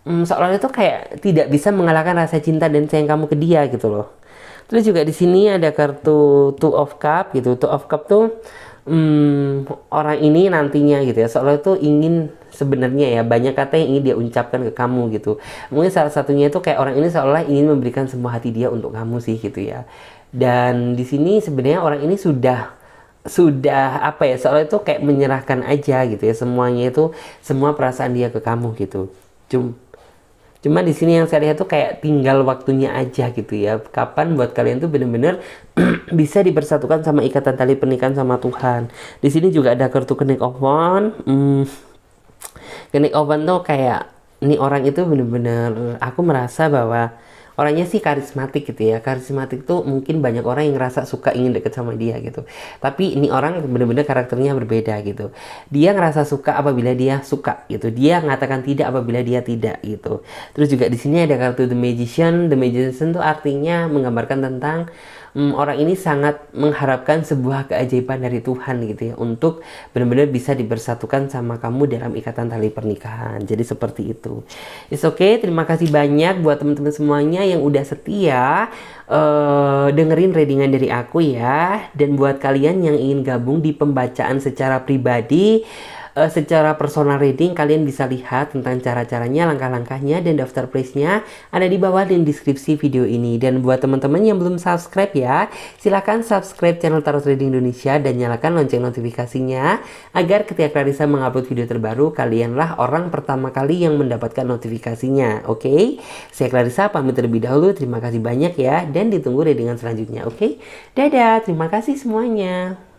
seolah itu kayak tidak bisa mengalahkan rasa cinta dan sayang kamu ke dia gitu loh. Terus juga di sini ada kartu Two of Cup gitu. Two of Cup tuh orang ini nantinya gitu ya, seolah itu ingin sebenarnya ya banyak kata yang ingin dia ucapkan ke kamu gitu. Mungkin salah satunya itu kayak orang ini seolah ingin memberikan semua hati dia untuk kamu sih gitu ya. Dan di sini sebenarnya orang ini sudah apa ya, seolah itu kayak menyerahkan aja gitu ya semuanya, itu semua perasaan dia ke kamu gitu. Cuma di sini yang saya lihat tuh kayak tinggal waktunya aja gitu ya. Kapan buat kalian tuh bener-bener bisa dipersatukan sama ikatan tali pernikahan sama Tuhan. Di sini juga ada kartu Knight of Wands. Knight of Wands tuh kayak ini orang itu bener-bener aku merasa bahwa orangnya sih karismatik gitu ya. Karismatik tuh mungkin banyak orang yang ngerasa suka ingin deket sama dia gitu. Tapi ini orang bener-bener karakternya berbeda gitu. Dia ngerasa suka apabila dia suka gitu. Dia mengatakan tidak apabila dia tidak gitu. Terus juga di sini ada kartu The Magician. The Magician tuh artinya menggambarkan tentang orang ini sangat mengharapkan sebuah keajaiban dari Tuhan gitu ya, untuk benar-benar bisa dipersatukan sama kamu dalam ikatan tali pernikahan. Jadi seperti itu. It's okay, terima kasih banyak buat teman-teman semuanya yang udah setia dengerin readingan dari aku ya. Dan buat kalian yang ingin gabung di pembacaan secara pribadi, secara personal reading, kalian bisa lihat tentang cara-caranya, langkah-langkahnya, dan daftar price-nya ada di bawah di deskripsi video ini. Dan buat teman-teman yang belum subscribe ya, silahkan subscribe channel Tarot Trading Indonesia dan nyalakan lonceng notifikasinya agar ketika Clarissa mengupload video terbaru, kalianlah orang pertama kali yang mendapatkan notifikasinya. Oke, saya Clarissa pamit terlebih dahulu. Terima kasih banyak ya, dan ditunggu readingan selanjutnya. Oke, dadah, terima kasih semuanya.